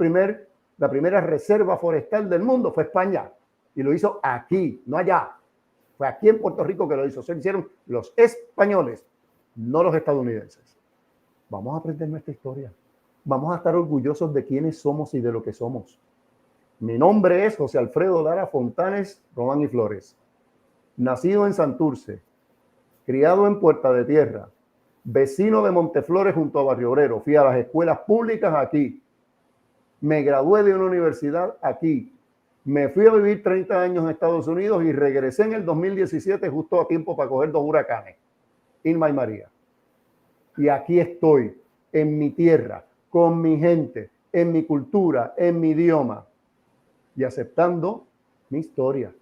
Speaker 2: la primera reserva forestal del mundo, fue España. Y lo hizo aquí, no allá. Fue aquí en Puerto Rico que lo hizo. Se lo hicieron los españoles, no los estadounidenses. Vamos a aprender nuestra historia. Vamos a estar orgullosos de quiénes somos y de lo que somos. Mi nombre es José Alfredo Lara Fontanes Román y Flores. Nacido en Santurce, criado en Puerta de Tierra, vecino de Monteflores junto a Barrio Obrero. Fui a las escuelas públicas aquí. Me gradué de una universidad aquí. Me fui a vivir 30 años en Estados Unidos y regresé en el 2017 justo a tiempo para coger 2 huracanes, Irma y María. Y aquí estoy, en mi tierra, con mi gente, en mi cultura, en mi idioma y aceptando mi historia.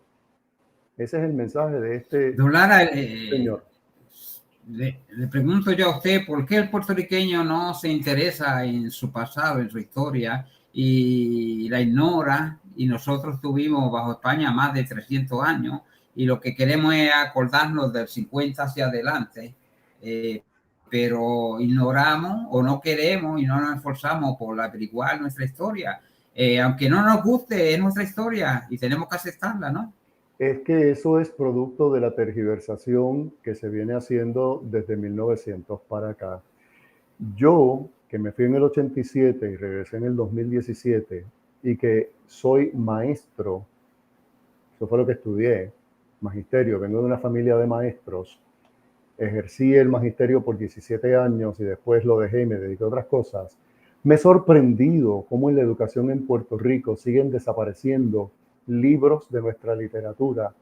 Speaker 2: Ese es el mensaje de este
Speaker 1: Don Lara,
Speaker 2: señor.
Speaker 1: Le pregunto yo a usted, ¿por qué el puertorriqueño no se interesa en su pasado, en su historia, y la ignora? Y nosotros tuvimos bajo España más de 300 años, y lo que queremos es acordarnos del 50 hacia adelante, pero ignoramos o no queremos y no nos esforzamos por averiguar nuestra historia. Aunque no nos guste, es nuestra historia y tenemos que aceptarla, ¿no?
Speaker 2: Es que eso es producto de la tergiversación que se viene haciendo desde 1900 para acá. Yo, que me fui en el 87 y regresé en el 2017, y que soy maestro, eso fue lo que estudié, magisterio, vengo de una familia de maestros, ejercí el magisterio por 17 años y después lo dejé y me dediqué a otras cosas. Me he sorprendido cómo en la educación en Puerto Rico siguen desapareciendo libros de nuestra literatura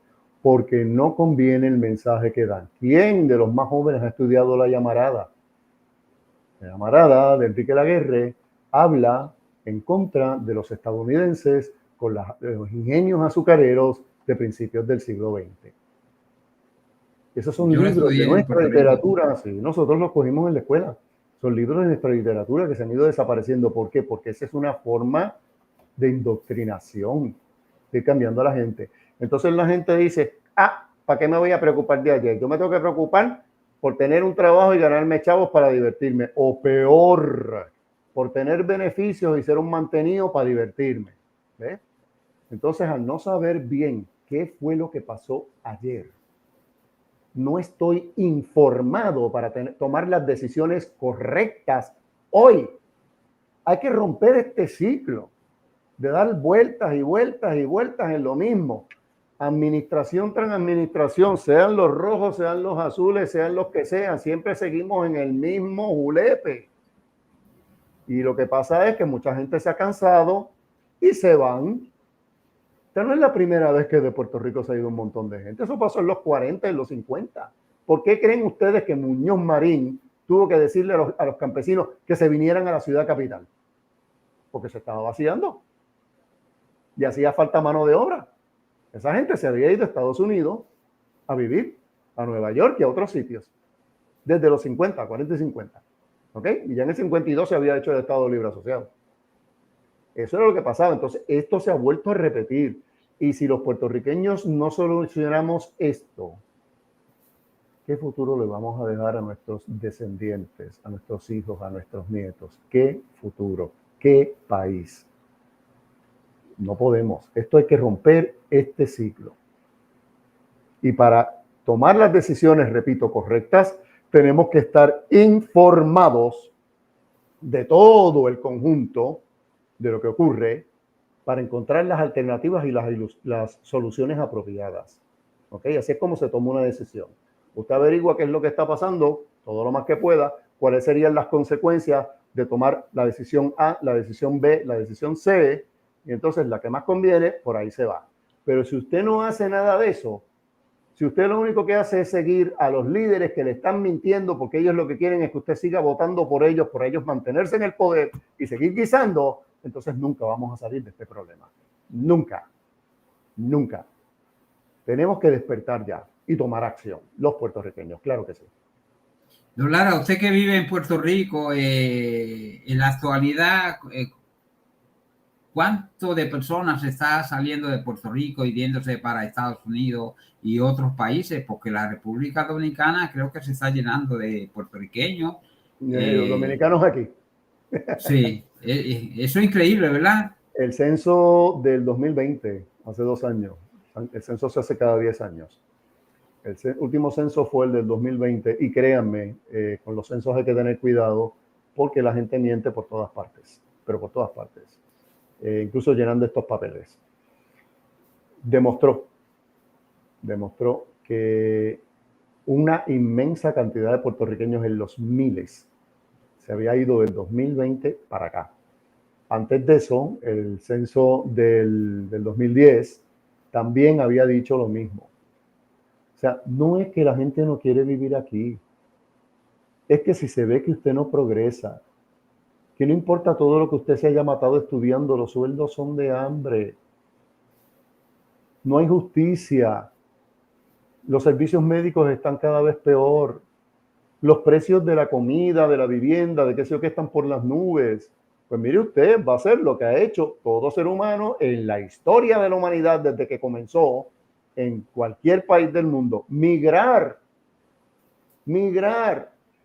Speaker 2: porque no conviene el mensaje que dan. ¿Quién de los más jóvenes ha estudiado La Llamarada? La Llamarada de Enrique Laguerre habla en contra de los estadounidenses con los ingenios azucareros de principios del siglo XX. Esos son libros de nuestra literatura, sí, nosotros los cogimos en la escuela. Son libros de nuestra literatura que se han ido desapareciendo. ¿Por qué? Porque esa es una forma de indoctrinación, de ir cambiando a la gente. Entonces la gente dice, ¿para qué me voy a preocupar de ayer? Yo me tengo que preocupar por tener un trabajo y ganarme chavos para divertirme. O peor, por tener beneficios y ser un mantenido para divertirme. ¿Ves? Entonces, al no saber bien qué fue lo que pasó ayer, no estoy informado para tomar las decisiones correctas hoy. Hay que romper este ciclo de dar vueltas y vueltas y vueltas en lo mismo. Administración tras administración, sean los rojos, sean los azules, sean los que sean, siempre seguimos en el mismo julepe. Y lo que pasa es que mucha gente se ha cansado y se van. Esta no es la primera vez que de Puerto Rico se ha ido un montón de gente. Eso pasó en los 40 y los 50. ¿Por qué creen ustedes que Muñoz Marín tuvo que decirle a los campesinos que se vinieran a la ciudad capital? Porque se estaba vaciando y hacía falta mano de obra. Esa gente se había ido a Estados Unidos a vivir, a Nueva York y a otros sitios, desde los 50, 40 y 50. ¿Ok? Y ya en el 52 se había hecho el Estado Libre Asociado. Eso era lo que pasaba. Entonces, esto se ha vuelto a repetir. Y si los puertorriqueños no solucionamos esto, ¿qué futuro le vamos a dejar a nuestros descendientes, a nuestros hijos, a nuestros nietos? ¿Qué futuro? ¿Qué país? No podemos. Esto hay que romper este ciclo. Y para tomar las decisiones, repito, correctas, tenemos que estar informados de todo el conjunto de lo que ocurre para encontrar las alternativas y las soluciones apropiadas. ¿Ok? Así es como se toma una decisión. Usted averigua qué es lo que está pasando, todo lo más que pueda, cuáles serían las consecuencias de tomar la decisión A, la decisión B, la decisión C, y entonces la que más conviene, por ahí se va. Pero si usted no hace nada de eso, si usted lo único que hace es seguir a los líderes que le están mintiendo porque ellos lo que quieren es que usted siga votando por ellos mantenerse en el poder y seguir guisando, entonces nunca vamos a salir de este problema. Nunca. Nunca. Tenemos que despertar ya y tomar acción. Los puertorriqueños, claro que sí.
Speaker 1: Don Lara, usted que vive en Puerto Rico, en la actualidad, ¿cuánto de personas está saliendo de Puerto Rico y yéndose para Estados Unidos y otros países? Porque la República Dominicana creo que se está llenando de puertorriqueños.
Speaker 2: Los dominicanos aquí.
Speaker 1: Sí, eso es increíble, ¿verdad?
Speaker 2: El censo del 2020, hace 2 años. El censo se hace cada 10 años. El último censo fue el del 2020 y créanme, con los censos hay que tener cuidado porque la gente miente por todas partes, pero por todas partes. Incluso llenando estos papeles. Demostró que una inmensa cantidad de puertorriqueños, en los miles, se había ido del 2020 para acá. Antes de eso, el censo del 2010 también había dicho lo mismo. O sea, no es que la gente no quiere vivir aquí, es que si se ve que usted no progresa, que no importa todo lo que usted se haya matado estudiando, los sueldos son de hambre, no hay justicia, los servicios médicos están cada vez peor, los precios de la comida, de la vivienda, de qué sé yo, que están por las nubes. Pues mire usted, va a ser lo que ha hecho todo ser humano en la historia de la humanidad desde que comenzó en cualquier país del mundo. Migrar.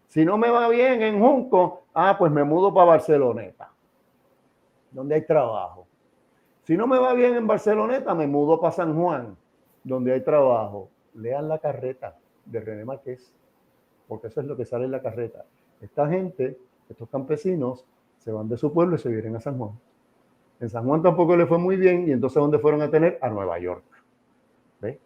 Speaker 2: Si no me va bien en Junco, pues me mudo para Barceloneta, donde hay trabajo. Si no me va bien en Barceloneta, me mudo para San Juan, donde hay trabajo. Lean La Carreta de René Márquez, porque eso es lo que sale en La Carreta. Esta gente, estos campesinos, se van de su pueblo y se vienen a San Juan. En San Juan tampoco le fue muy bien y entonces ¿dónde fueron a tener? A Nueva York. ¿Ve?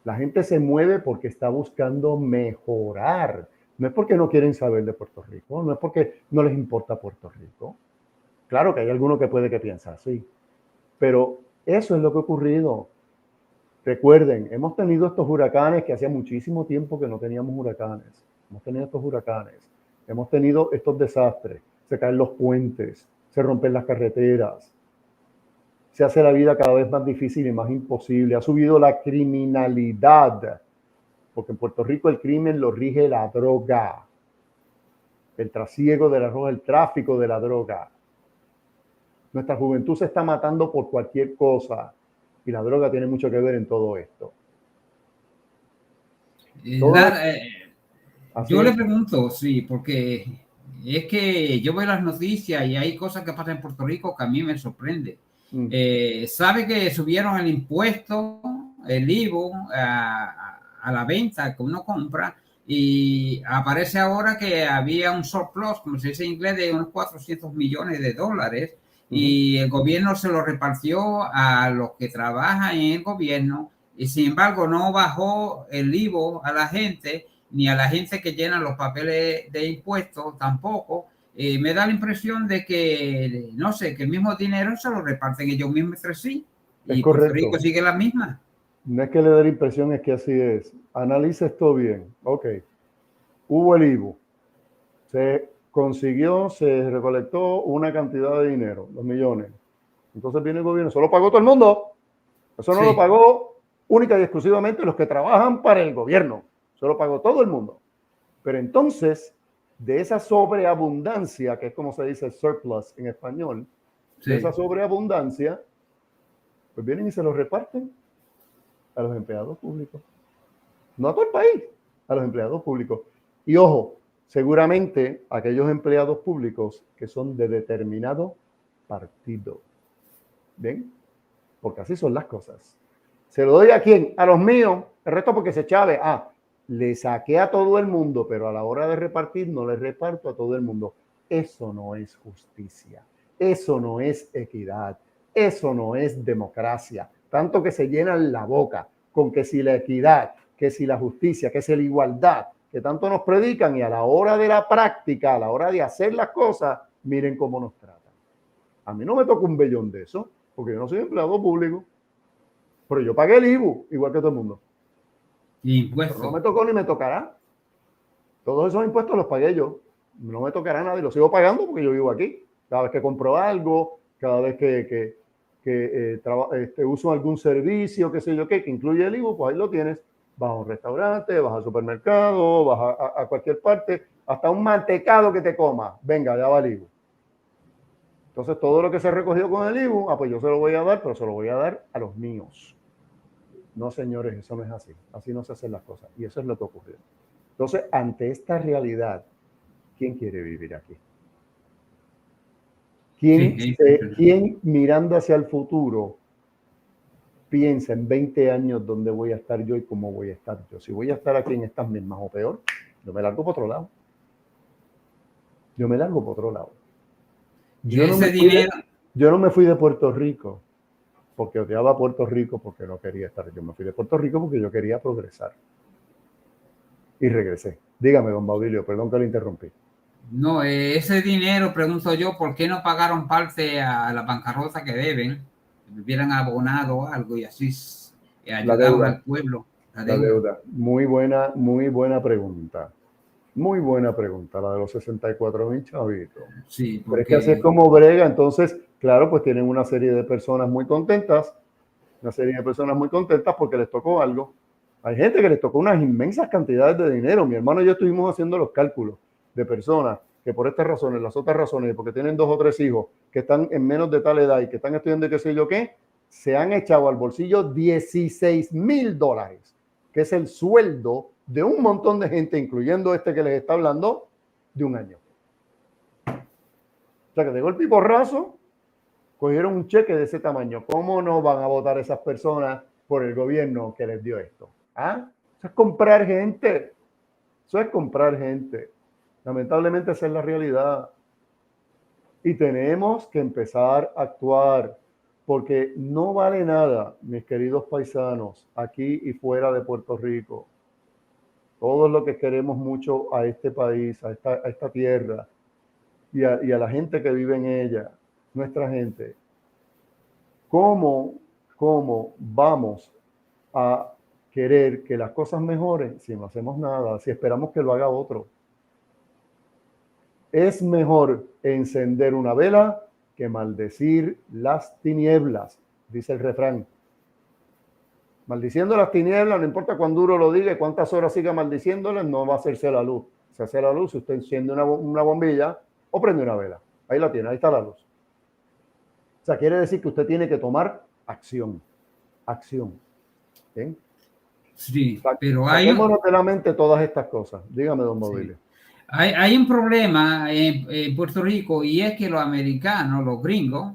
Speaker 2: La gente se mueve porque está buscando mejorar. No es porque no quieren saber de Puerto Rico, no es porque no les importa Puerto Rico. Claro que hay alguno que puede que piense así, pero eso es lo que ha ocurrido. Recuerden, hemos tenido estos huracanes que hacía muchísimo tiempo que no teníamos huracanes. Hemos tenido estos huracanes, hemos tenido estos desastres, se caen los puentes, se rompen las carreteras, se hace la vida cada vez más difícil y más imposible, ha subido la criminalidad, porque en Puerto Rico el crimen lo rige la droga, el trasiego de la droga, el tráfico de la droga. Nuestra juventud se está matando por cualquier cosa y la droga tiene mucho que ver en todo esto.
Speaker 1: Yo le pregunto, sí, porque es que yo veo las noticias y hay cosas que pasan en Puerto Rico que a mí me sorprende. ¿Sabe que subieron el impuesto, el IVU, a la venta que uno compra? Y aparece ahora que había un surplus, como se dice en inglés, de unos 400 millones de dólares y el gobierno se lo repartió a los que trabajan en el gobierno y sin embargo no bajó el IVU a la gente ni a la gente que llena los papeles de impuestos tampoco. Me da la impresión de que, no sé, que el mismo dinero se lo reparten ellos mismos entre sí y Puerto Rico sigue la misma.
Speaker 2: No es que le dé la impresión, es que así es. Analice esto bien. Ok, hubo el IVU, se consiguió, se recolectó una cantidad de dinero, 2 millones. Entonces viene el gobierno, ¿eso lo pagó todo el mundo? Eso no lo pagó única y exclusivamente los que trabajan para el gobierno. Eso lo pagó todo el mundo. Pero entonces, de esa sobreabundancia, que es como se dice surplus en español, de esa sobreabundancia, pues vienen y se lo reparten a los empleados públicos. No a todo el país, a los empleados públicos. Y ojo, seguramente aquellos empleados públicos que son de determinado partido. Bien, porque así son las cosas. ¿Se lo doy a quién? A los míos. El resto porque se chave. Le saqué a todo el mundo, pero a la hora de repartir no le reparto a todo el mundo. Eso no es justicia. Eso no es equidad. Eso no es democracia. Tanto que se llenan la boca con que si la equidad, que si la justicia, que si la igualdad, que tanto nos predican, y a la hora de la práctica, a la hora de hacer las cosas, miren cómo nos tratan. A mí no me toca un bellón de eso, porque yo no soy empleado público, pero yo pagué el IVU, igual que todo el mundo.
Speaker 1: Impuestos.
Speaker 2: No me tocó ni me tocará. Todos esos impuestos los pagué yo. No me tocará nadie, los sigo pagando porque yo vivo aquí. Cada vez que compro algo, cada vez que uso algún servicio, qué sé yo qué, que incluye el IVU, pues ahí lo tienes. Vas a un restaurante, vas al supermercado, vas a cualquier parte, hasta un mantecado que te comas. Venga, ya va el IVU. Entonces, todo lo que se ha recogido con el IVU, pues yo se lo voy a dar, pero se lo voy a dar a los míos. No, señores, eso no es así. Así no se hacen las cosas. Y eso es lo que ocurrió. Entonces, ante esta realidad, ¿quién quiere vivir aquí? ¿Quién mirando hacia el futuro piensa en 20 años dónde voy a estar yo y cómo voy a estar yo? Si voy a estar aquí en estas mismas o peor, yo me largo por otro lado. Yo me largo por otro lado. Yo no me fui de Puerto Rico porque odiaba a Puerto Rico, porque no quería estar. Yo me fui de Puerto Rico porque yo quería progresar. Y regresé. Dígame, don Baudilio, perdón que lo interrumpí.
Speaker 1: No, ese dinero, pregunto yo, ¿por qué no pagaron parte a la bancarrota que deben? Hubieran abonado algo y así ayudaron al pueblo.
Speaker 2: La deuda. Muy buena pregunta. Muy buena pregunta, la de los 64,000 chavitos.
Speaker 1: Sí,
Speaker 2: porque... Pero es que así es como brega. Entonces, claro, pues tienen una serie de personas muy contentas, porque les tocó algo. Hay gente que les tocó unas inmensas cantidades de dinero. Mi hermano y yo estuvimos haciendo los cálculos de personas que por estas razones, las otras razones, porque tienen 2 o 3 hijos que están en menos de tal edad y que están estudiando qué sé yo qué, se han echado al bolsillo $16,000, que es el sueldo de un montón de gente, incluyendo este que les está hablando, de un año. O sea, que de golpe y porrazo cogieron un cheque de ese tamaño. ¿Cómo no van a votar esas personas por el gobierno que les dio esto? Eso es comprar gente. Eso es comprar gente. Lamentablemente esa es la realidad. Y tenemos que empezar a actuar, porque no vale nada, mis queridos paisanos, aquí y fuera de Puerto Rico. Todos los que queremos mucho a este país, a esta tierra y a la gente que vive en ella, nuestra gente. ¿Cómo vamos a querer que las cosas mejoren si no hacemos nada, si esperamos que lo haga otro? Es mejor encender una vela que maldecir las tinieblas, dice el refrán. Maldiciendo las tinieblas, no importa cuán duro lo diga y cuántas horas siga maldiciéndolas, no va a hacerse la luz. Se hace la luz si usted enciende una bombilla o prende una vela. Ahí la tiene, ahí está la luz. O sea, quiere decir que usted tiene que tomar acción. Acción. ¿Bien?
Speaker 1: Sí, pero hay...
Speaker 2: Saquémonos de la mente todas estas cosas. Dígame, don Baudilio.
Speaker 1: Sí. Hay un problema en Puerto Rico, y es que los americanos, los gringos,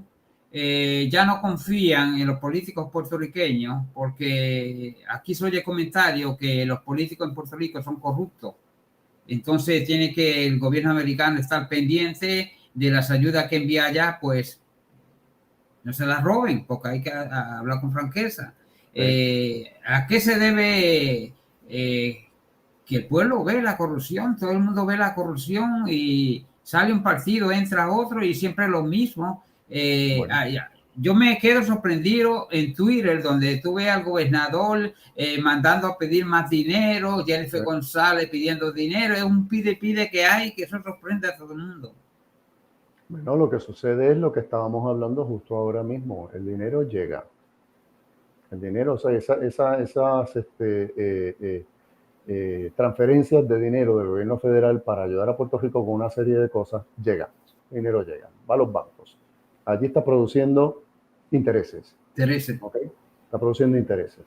Speaker 1: ya no confían en los políticos puertorriqueños, porque aquí se oye comentario que los políticos en Puerto Rico son corruptos. Entonces tiene que el gobierno americano estar pendiente de las ayudas que envía allá, pues no se las roben, porque hay que hablar con franqueza. Sí. ¿A qué se debe que el pueblo ve la corrupción? Todo el mundo ve la corrupción y sale un partido, entra otro y siempre lo mismo. Bueno. Yo me quedo sorprendido en Twitter, donde tú ves al gobernador mandando a pedir más dinero, Jennifer sí. González pidiendo dinero. Es un pide que hay, que eso sorprende a todo el mundo.
Speaker 2: Bueno, lo que sucede es lo que estábamos hablando justo ahora mismo. El dinero llega. El dinero, o sea, esas transferencias de dinero del gobierno federal para ayudar a Puerto Rico con una serie de cosas, llega. El dinero llega, va a los bancos. Allí está produciendo intereses. ¿Okay? Está produciendo intereses.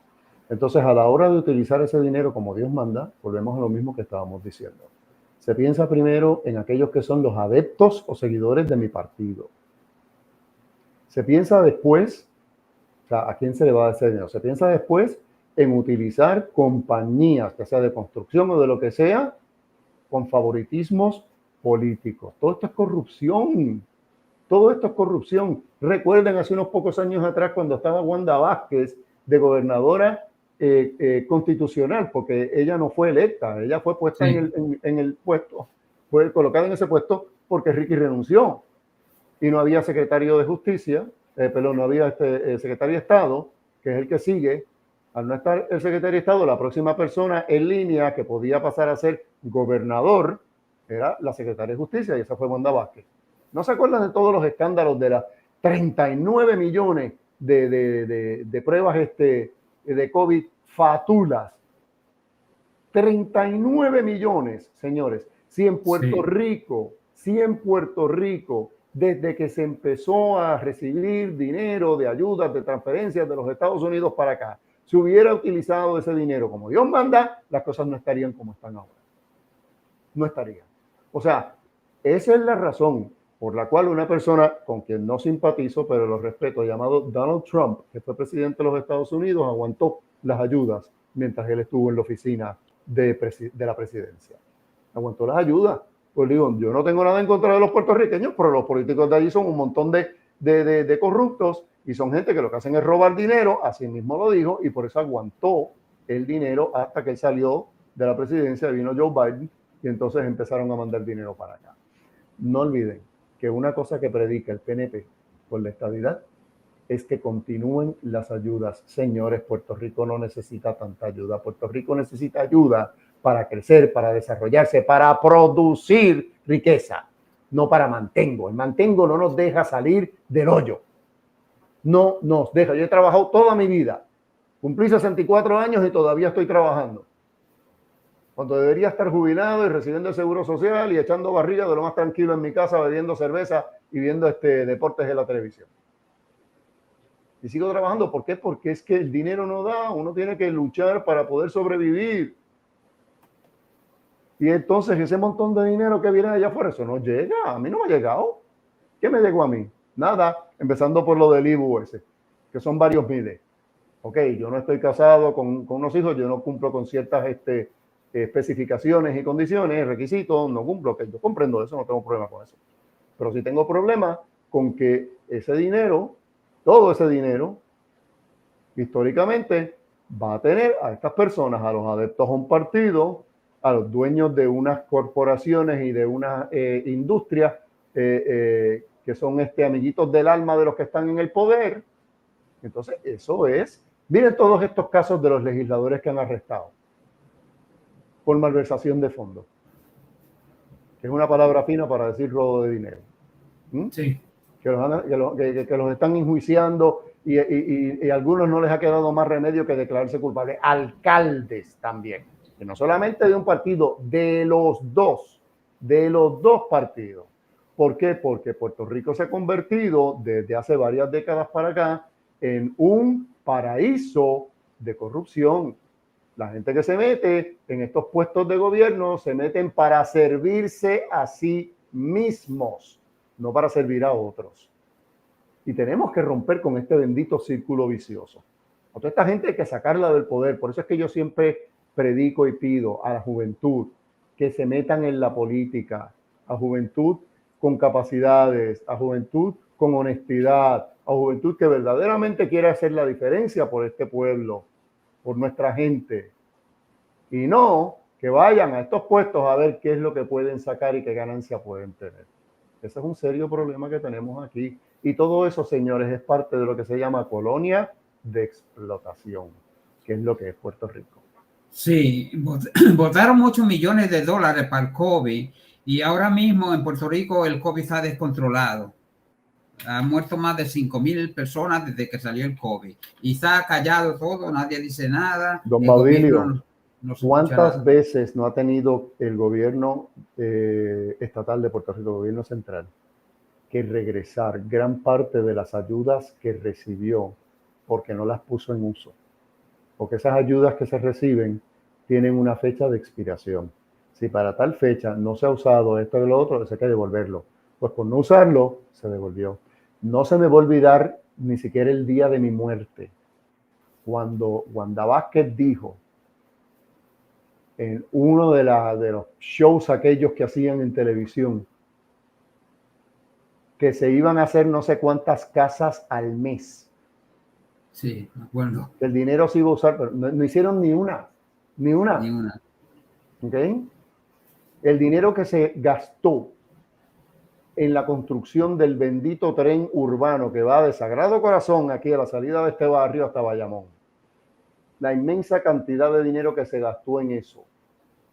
Speaker 2: Entonces, a la hora de utilizar ese dinero como Dios manda, volvemos a lo mismo que estábamos diciendo. Se piensa primero en aquellos que son los adeptos o seguidores de mi partido. Se piensa después, o sea, ¿a quién se le va a dar ese dinero? Se piensa después en utilizar compañías, ya sea de construcción o de lo que sea, con favoritismos políticos. Todo esto es corrupción. Todo esto es corrupción. Recuerden hace unos pocos años atrás cuando estaba Wanda Vázquez de gobernadora constitucional, porque ella no fue electa, ella fue puesta
Speaker 1: Sí.
Speaker 2: en el puesto, fue colocada en ese puesto porque Ricky renunció y no había secretario de justicia, perdón, no había secretario de Estado, que es el que sigue. Al no estar el secretario de Estado, la próxima persona en línea que podía pasar a ser gobernador era la secretaria de Justicia, y esa fue Wanda Vázquez. ¿No se acuerdan de todos los escándalos de las 39 millones de pruebas de COVID fatulas? 39 millones, señores. Si en Puerto Rico, desde que se empezó a recibir dinero de ayudas, de transferencias de los Estados Unidos para acá, si hubiera utilizado ese dinero como Dios manda, las cosas no estarían como están ahora. No estarían. O sea, esa es la razón por la cual una persona con quien no simpatizo, pero lo respeto, llamado Donald Trump, que fue presidente de los Estados Unidos, aguantó las ayudas mientras él estuvo en la oficina de la presidencia. Aguantó las ayudas. Pues digo, yo no tengo nada en contra de los puertorriqueños, pero los políticos de allí son un montón de corruptos y son gente que lo que hacen es robar dinero, así mismo lo dijo, y por eso aguantó el dinero hasta que él salió de la presidencia, vino Joe Biden, y entonces empezaron a mandar dinero para acá. No olviden que una cosa que predica el PNP por la estabilidad es que continúen las ayudas. Señores, Puerto Rico no necesita tanta ayuda. Puerto Rico necesita ayuda para crecer, para desarrollarse, para producir riqueza, no para mantengo. El mantengo no nos deja salir del hoyo. No nos deja. Yo he trabajado toda mi vida. Cumplí 64 años y todavía estoy trabajando, cuando debería estar jubilado y recibiendo el seguro social y echando barriga de lo más tranquilo en mi casa, bebiendo cerveza y viendo deportes en la televisión. Y sigo trabajando. ¿Por qué? Porque es que el dinero no da. Uno tiene que luchar para poder sobrevivir. Y entonces ese montón de dinero que viene de allá afuera, eso no llega. A mí no me ha llegado. ¿Qué me llegó a mí? Nada. Empezando por lo del IBU ese, que son varios miles. Ok, yo no estoy casado con unos hijos, yo no cumplo con ciertas especificaciones y condiciones, requisitos, no cumplo, que yo comprendo eso, no tengo problema con eso. Pero sí tengo problema con que ese dinero, todo ese dinero, históricamente va a tener a estas personas, a los adeptos a un partido, a los dueños de unas corporaciones y de unas industrias que son amiguitos del alma de los que están en el poder. Entonces, eso es. Miren todos estos casos de los legisladores que han arrestado por malversación de fondos, que es una palabra fina para decir robo de dinero.
Speaker 1: Sí.
Speaker 2: Que los están enjuiciando y a algunos no les ha quedado más remedio que declararse culpables. Alcaldes también, que no solamente de un partido, de los dos partidos. ¿Por qué? Porque Puerto Rico se ha convertido desde hace varias décadas para acá en un paraíso de corrupción. La gente que se mete en estos puestos de gobierno se meten para servirse a sí mismos, no para servir a otros. Y tenemos que romper con este bendito círculo vicioso. A toda esta gente hay que sacarla del poder. Por eso es que yo siempre predico y pido a la juventud que se metan en la política, a juventud con capacidades, a juventud con honestidad, a juventud que verdaderamente quiere hacer la diferencia por este pueblo, por nuestra gente, y no que vayan a estos puestos a ver qué es lo que pueden sacar y qué ganancia pueden tener. Ese es un serio problema que tenemos aquí. Y todo eso, señores, es parte de lo que se llama colonia de explotación, que es lo que es Puerto Rico.
Speaker 1: Sí, votaron muchos millones de dólares para el COVID y ahora mismo en Puerto Rico el COVID está descontrolado. Han muerto más de 5,000 personas desde que salió el COVID. Y está callado todo, nadie dice nada.
Speaker 2: Don Baudilio,
Speaker 1: no
Speaker 2: ¿cuántas veces no ha tenido el gobierno estatal de Puerto Rico, el gobierno central, que regresar gran parte de las ayudas que recibió porque no las puso en uso? Porque esas ayudas que se reciben tienen una fecha de expiración. Si para tal fecha no se ha usado esto y lo otro, pues hay que devolverlo. Pues por no usarlo, se devolvió. No se me va a olvidar ni siquiera el día de mi muerte, cuando Wanda Vázquez dijo en uno de los shows aquellos que hacían en televisión que se iban a hacer no sé cuántas casas al mes.
Speaker 1: Sí, me acuerdo.
Speaker 2: El dinero se iba a usar, pero no hicieron ni una.
Speaker 1: Ni una.
Speaker 2: ¿Okay? El dinero que se gastó en la construcción del bendito tren urbano que va de Sagrado Corazón aquí a la salida de este barrio hasta Bayamón. La inmensa cantidad de dinero que se gastó en eso.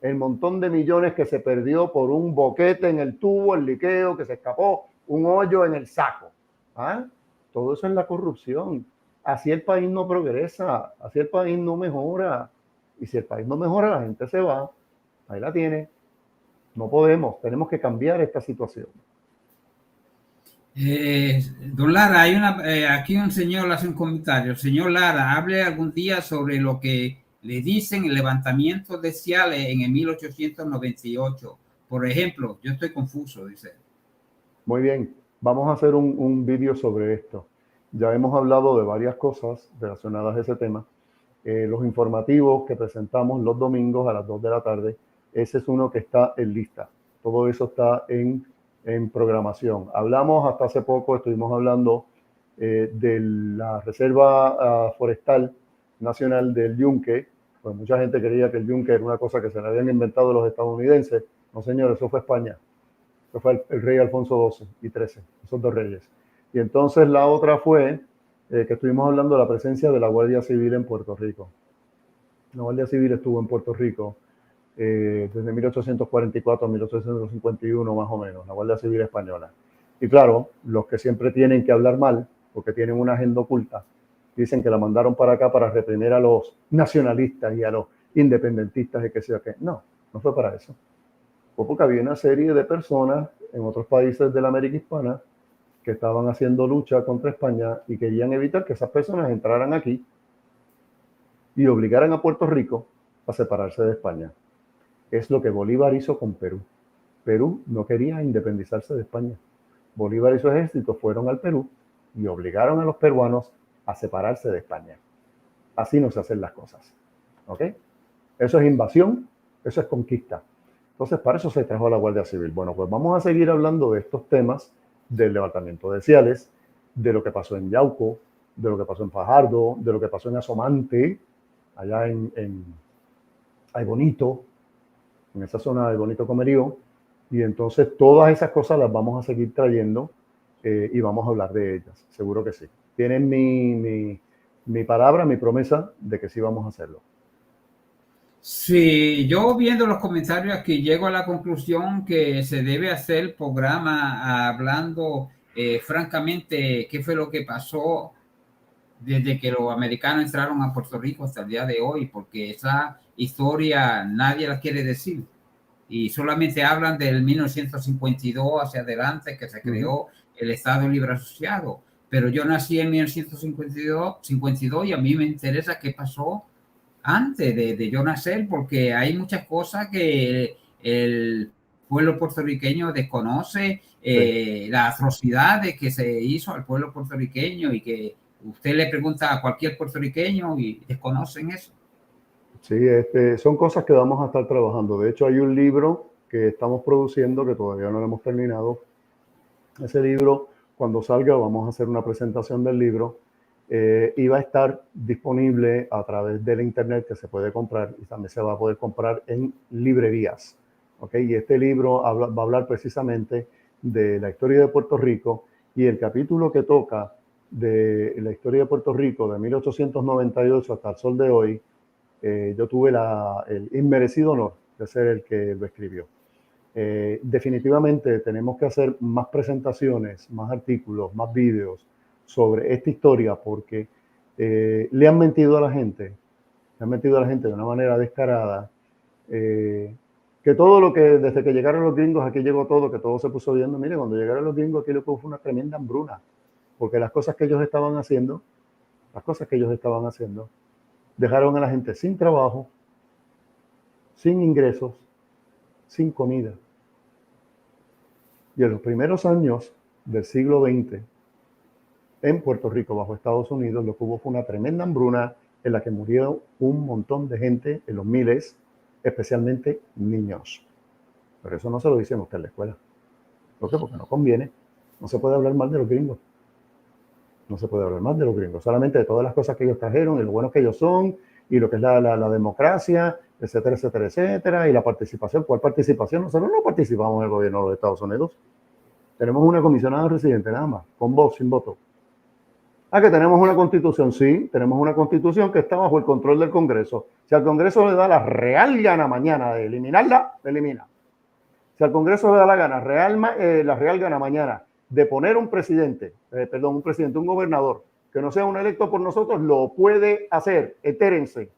Speaker 2: El montón de millones que se perdió por un boquete en el tubo, el liqueo que se escapó, un hoyo en el saco. ¿Ah? Todo eso es la corrupción. Así el país no progresa, así el país no mejora. Y si el país no mejora, la gente se va. Ahí la tiene. No podemos, tenemos que cambiar esta situación.
Speaker 1: Don Lara, aquí un señor hace un comentario. Señor Lara, hable algún día sobre lo que le dicen el levantamiento de Ciales en el 1898. Por ejemplo, yo estoy confuso, dice.
Speaker 2: Muy bien, vamos a hacer un vídeo sobre esto. Ya hemos hablado de varias cosas relacionadas a ese tema. Los informativos que presentamos los domingos a las 2 de la tarde, ese es uno que está en lista. Todo eso está en programación. Hablamos hasta hace poco, estuvimos hablando de la Reserva Forestal Nacional del Yunque. Pues mucha gente creía que el Yunque era una cosa que se le habían inventado los estadounidenses. No, señor, eso fue España. Eso fue el rey Alfonso XII y XIII, esos dos reyes. Y entonces la otra fue que estuvimos hablando de la presencia de la Guardia Civil en Puerto Rico. La Guardia Civil estuvo en Puerto Rico desde 1844 a 1851 más o menos, la Guardia Civil española. Y claro, los que siempre tienen que hablar mal, porque tienen una agenda oculta, dicen que la mandaron para acá para reprimir a los nacionalistas y a los independentistas y que sea que no, no fue para eso. Fue porque había una serie de personas en otros países de la América Hispana que estaban haciendo lucha contra España y querían evitar que esas personas entraran aquí y obligaran a Puerto Rico a separarse de España. Es lo que Bolívar hizo con Perú. Perú no quería independizarse de España. Bolívar y su ejército fueron al Perú y obligaron a los peruanos a separarse de España. Así no se hacen las cosas. ¿Ok? Eso es invasión, eso es conquista. Entonces, para eso se trajo a la Guardia Civil. Bueno, pues vamos a seguir hablando de estos temas del levantamiento de Ciales, de lo que pasó en Yauco, de lo que pasó en Fajardo, de lo que pasó en Asomante, allá en Ay Bonito, en esa zona de Bonito Comerío. Y entonces todas esas cosas las vamos a seguir trayendo y vamos a hablar de ellas, seguro que sí. Tienen mi palabra, mi promesa de que sí vamos a hacerlo.
Speaker 1: Sí, yo viendo los comentarios aquí llego a la conclusión que se debe hacer el programa hablando francamente qué fue lo que pasó desde que los americanos entraron a Puerto Rico hasta el día de hoy, porque esa historia nadie la quiere decir y solamente hablan del 1952 hacia adelante que se creó el Estado Libre Asociado. Pero yo nací en 1952 y a mí me interesa qué pasó antes de yo nacer, porque hay muchas cosas que el pueblo puertorriqueño desconoce, las atrocidades que se hizo al pueblo puertorriqueño y que usted le pregunta a cualquier puertorriqueño y desconocen eso.
Speaker 2: Sí, son cosas que vamos a estar trabajando. De hecho, hay un libro que estamos produciendo que todavía no lo hemos terminado. Ese libro, cuando salga, vamos a hacer una presentación del libro y va a estar disponible a través del internet que se puede comprar y también se va a poder comprar en librerías. ¿Okay? Y este libro va a hablar precisamente de la historia de Puerto Rico y el capítulo que toca de la historia de Puerto Rico de 1898 hasta el sol de hoy. Yo tuve el inmerecido honor de ser el que lo escribió. Definitivamente tenemos que hacer más presentaciones, más artículos, más vídeos sobre esta historia porque le han mentido a la gente, de una manera descarada, que todo lo que, desde que llegaron los gringos, aquí llegó todo, que todo se puso viendo. Mire, cuando llegaron los gringos, aquí lo que hubo fue una tremenda hambruna, porque las cosas que ellos estaban haciendo, dejaron a la gente sin trabajo, sin ingresos, sin comida. Y en los primeros años del siglo XX, en Puerto Rico, bajo Estados Unidos, lo que hubo fue una tremenda hambruna en la que murieron un montón de gente, en los miles, especialmente niños. Pero eso no se lo dicen usted en la escuela. ¿Por qué? Porque no conviene. No se puede hablar mal de los gringos. No se puede hablar mal de los gringos. Solamente de todas las cosas que ellos trajeron y lo buenos que ellos son y lo que es la democracia, etcétera, etcétera, etcétera. Y la participación. ¿Cuál participación? Nosotros no participamos en el gobierno de los Estados Unidos. Tenemos una comisionada residente nada más, con voz, sin voto. Que tenemos una constitución, sí, tenemos una constitución que está bajo el control del Congreso. Si al Congreso le da la real gana mañana de eliminarla, la elimina. Si al Congreso le da la real gana mañana de poner un un gobernador que no sea un electo por nosotros, lo puede hacer. Entérense.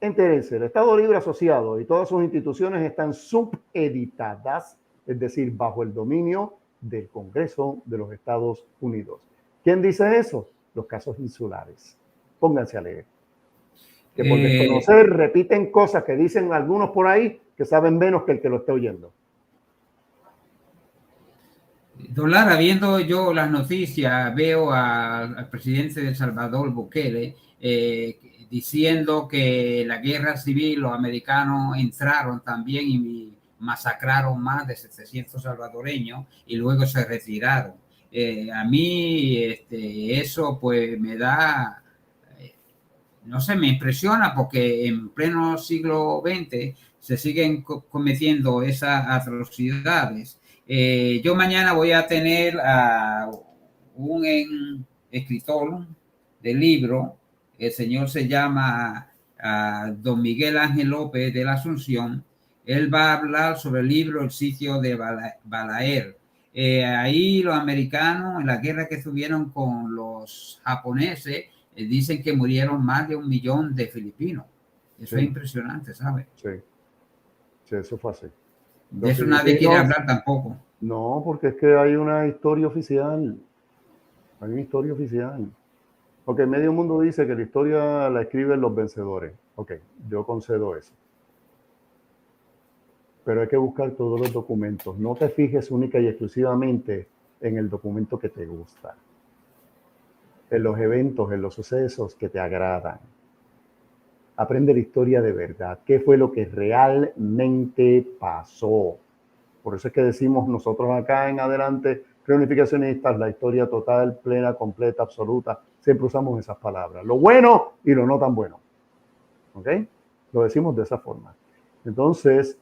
Speaker 2: El Estado Libre Asociado y todas sus instituciones están subeditadas, es decir, bajo el dominio del Congreso de los Estados Unidos. ¿Quién dice eso? Los casos insulares. Pónganse a leer. Que por desconocer repiten cosas que dicen algunos por ahí que saben menos que el que lo está oyendo.
Speaker 1: Don Lara, viendo yo las noticias, veo al presidente de El Salvador, Bukele, diciendo que la guerra civil, los americanos entraron también y masacraron más de 700 salvadoreños y luego se retiraron. A mí eso pues me da, no sé, me impresiona porque en pleno siglo XX se siguen cometiendo esas atrocidades. Yo mañana voy a tener a un escritor de libro, el señor se llama don Miguel Ángel López de la Asunción. Él va a hablar sobre el libro El sitio de Balaguer. Ahí los americanos en la guerra que tuvieron con los japoneses dicen que murieron más de 1 millón de filipinos. Eso es impresionante, ¿sabes?
Speaker 2: Sí, eso fue así.
Speaker 1: De eso nadie quiere hablar tampoco.
Speaker 2: No, porque es que hay una historia oficial. Hay una historia oficial. Porque medio mundo dice que la historia la escriben los vencedores. Ok, yo concedo eso. Pero hay que buscar todos los documentos. No te fijes única y exclusivamente en el documento que te gusta, en los eventos, en los sucesos que te agradan. Aprende la historia de verdad. ¿Qué fue lo que realmente pasó? Por eso es que decimos nosotros acá en adelante, reunificacionistas, la historia total, plena, completa, absoluta. Siempre usamos esas palabras. Lo bueno y lo no tan bueno. ¿Ok? Lo decimos de esa forma. Entonces,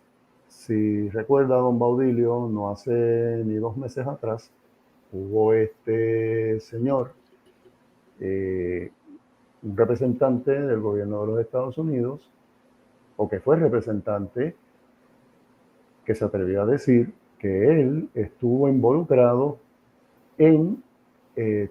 Speaker 2: si recuerda, don Baudilio, no hace ni 2 meses atrás, hubo este señor, un representante del gobierno de los Estados Unidos, o que fue representante, que se atrevió a decir que él estuvo involucrado en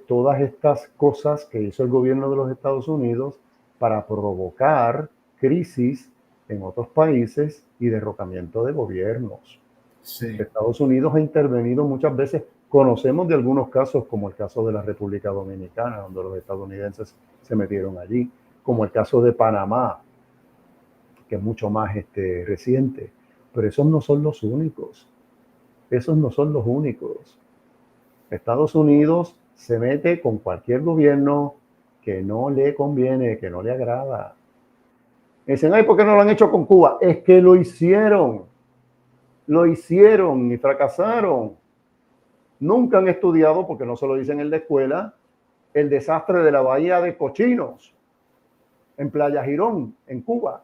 Speaker 2: todas estas cosas que hizo el gobierno de los Estados Unidos para provocar crisis en otros países y derrocamiento de gobiernos. Sí. Estados Unidos ha intervenido muchas veces. Conocemos de algunos casos, como el caso de la República Dominicana, donde los estadounidenses se metieron allí, como el caso de Panamá, que es mucho más reciente. Pero esos no son los únicos. Esos no son los únicos. Estados Unidos se mete con cualquier gobierno que no le conviene, que no le agrada. Dicen, ay, ¿por qué no lo han hecho con Cuba? Es que lo hicieron y fracasaron. Nunca han estudiado, porque no se lo dicen en la escuela, el desastre de la Bahía de Cochinos, en Playa Girón, en Cuba,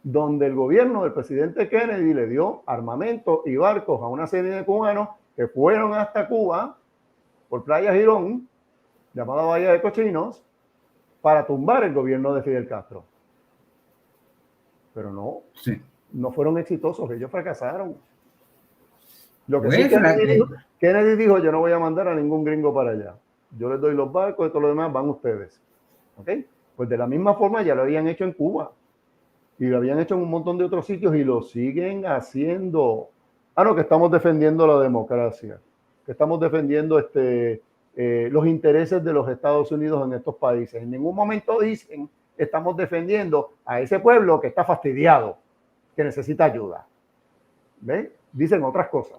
Speaker 2: donde el gobierno del presidente Kennedy le dio armamento y barcos a una serie de cubanos que fueron hasta Cuba por Playa Girón, llamada Bahía de Cochinos, para tumbar el gobierno de Fidel Castro. Pero no fueron exitosos, ellos fracasaron. Lo que sí Kennedy dijo, yo no voy a mandar a ningún gringo para allá. Yo les doy los barcos y todo lo demás, van ustedes. ¿Ok? Pues de la misma forma ya lo habían hecho en Cuba. Y lo habían hecho en un montón de otros sitios y lo siguen haciendo. No, que estamos defendiendo la democracia. Que estamos defendiendo los intereses de los Estados Unidos en estos países. En ningún momento dicen, estamos defendiendo a ese pueblo que está fastidiado, que necesita ayuda. ¿Ve? Dicen otras cosas.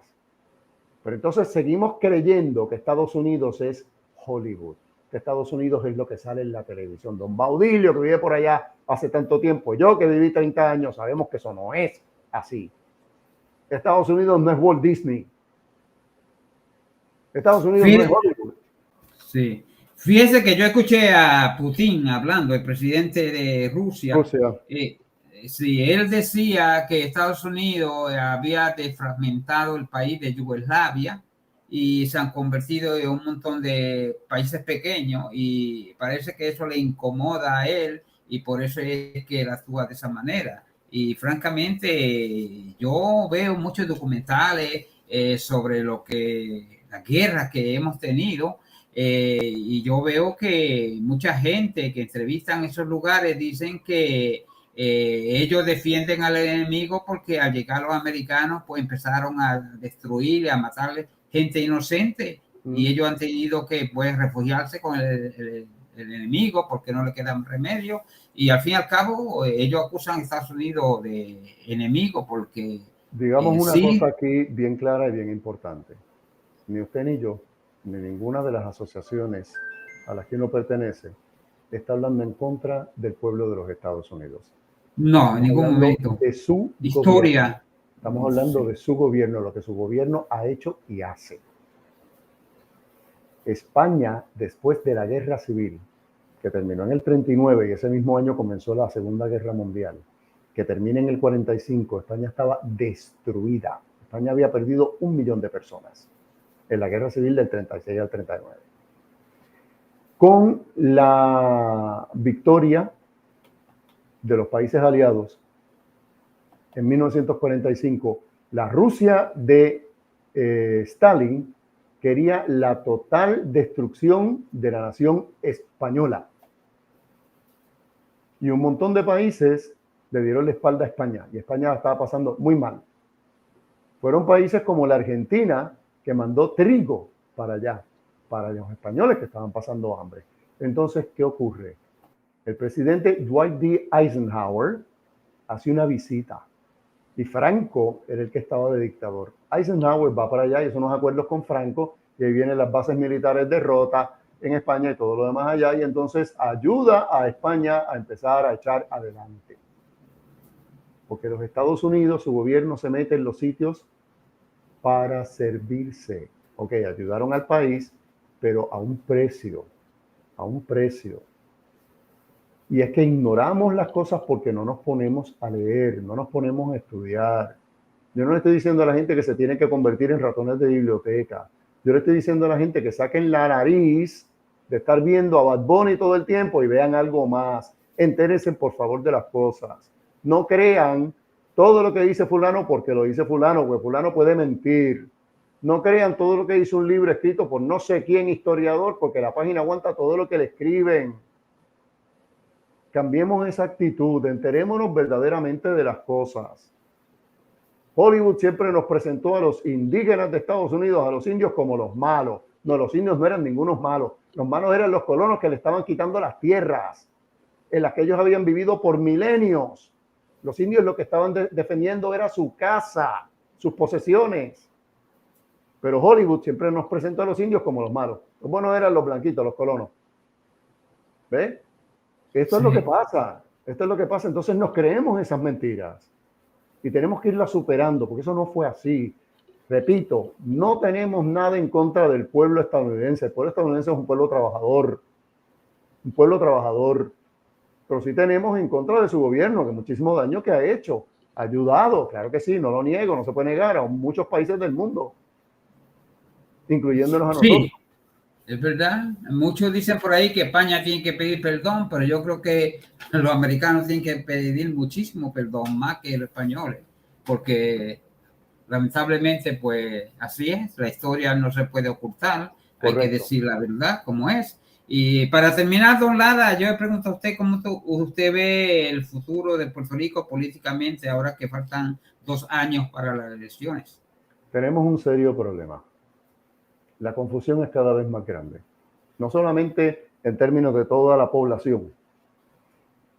Speaker 2: Pero entonces seguimos creyendo que Estados Unidos es Hollywood. Estados Unidos es lo que sale en la televisión. Don Baudilio, que vive por allá hace tanto tiempo, yo que viví 30 años, sabemos que eso no es así. Estados Unidos no es Walt Disney. Estados Unidos no es Hollywood.
Speaker 1: Sí. Fíjese que yo escuché a Putin hablando, el presidente de Rusia. Sí, él decía que Estados Unidos había desfragmentado el país de Yugoslavia y se han convertido en un montón de países pequeños, y parece que eso le incomoda a él y por eso es que él actúa de esa manera. Y francamente yo veo muchos documentales sobre la guerra que hemos tenido, y yo veo que mucha gente que entrevistan en esos lugares dicen que ellos defienden al enemigo porque al llegar los americanos pues empezaron a destruir y a matarle gente inocente, y ellos han tenido que pues refugiarse con el enemigo porque no le quedan remedio, y al fin y al cabo ellos acusan a Estados Unidos de enemigo porque
Speaker 2: digamos una cosa aquí bien clara y bien importante: ni usted ni yo ni ninguna de las asociaciones a las que uno pertenece está hablando en contra del pueblo de los Estados Unidos.
Speaker 1: No, en ningún momento.
Speaker 2: De su
Speaker 1: historia.
Speaker 2: Gobierno. Estamos hablando de su gobierno, lo que su gobierno ha hecho y hace. España, después de la Guerra Civil, que terminó en el 39 y ese mismo año comenzó la Segunda Guerra Mundial, que termina en el 45, España estaba destruida. España había perdido 1 millón de personas en la Guerra Civil del 36 al 39. Con la victoria de los países aliados en 1945, la Rusia de Stalin quería la total destrucción de la nación española. Y un montón de países le dieron la espalda a España, y España la estaba pasando muy mal. Fueron países como la Argentina, que mandó trigo para allá, para los españoles que estaban pasando hambre. Entonces, ¿qué ocurre? El presidente Dwight D. Eisenhower hace una visita, y Franco era el que estaba de dictador. Eisenhower va para allá y hizo unos acuerdos con Franco, y ahí vienen las bases militares de Rota en España y todo lo demás allá, y entonces ayuda a España a empezar a echar adelante. Porque los Estados Unidos, su gobierno se mete en los sitios para servirse. Ok, ayudaron al país, pero a un precio, a un precio. Y es que ignoramos las cosas porque no nos ponemos a leer, no nos ponemos a estudiar. Yo no le estoy diciendo a la gente que se tiene que convertir en ratones de biblioteca. Yo le estoy diciendo a la gente que saquen la nariz de estar viendo a Bad Bunny todo el tiempo y vean algo más. Entérense, por favor, de las cosas. No crean todo lo que dice fulano porque lo dice fulano, porque fulano puede mentir. No crean todo lo que dice un libro escrito por no sé quién historiador, porque la página aguanta todo lo que le escriben. Cambiemos esa actitud, enterémonos verdaderamente de las cosas. Hollywood siempre nos presentó a los indígenas de Estados Unidos, a los indios, como los malos. No, los indios no eran ningunos malos. Los malos eran los colonos que le estaban quitando las tierras en las que ellos habían vivido por milenios. Los indios lo que estaban defendiendo era su casa, sus posesiones. Pero Hollywood siempre nos presentó a los indios como los malos. Los buenos eran los blanquitos, los colonos. ¿Ves? Esto es lo que pasa. Esto es lo que pasa. Entonces nos creemos esas mentiras. Y tenemos que irlas superando, porque eso no fue así. Repito, no tenemos nada en contra del pueblo estadounidense. El pueblo estadounidense es un pueblo trabajador. Un pueblo trabajador. Pero sí tenemos en contra de su gobierno, que muchísimo daño que ha hecho. Ha ayudado, claro que sí, no lo niego, no se puede negar, a muchos países del mundo, incluyéndonos a nosotros.
Speaker 1: Sí, es verdad. Muchos dicen por ahí que España tiene que pedir perdón, pero yo creo que los americanos tienen que pedir muchísimo perdón, más que los españoles, porque lamentablemente pues así es, la historia no se puede ocultar. Correcto. Hay que decir la verdad como es. Y para terminar, don Lara, yo le pregunto a usted cómo usted ve el futuro de Puerto Rico políticamente ahora que faltan 2 años para las elecciones.
Speaker 2: Tenemos un serio problema. La confusión es cada vez más grande. No solamente en términos de toda la población,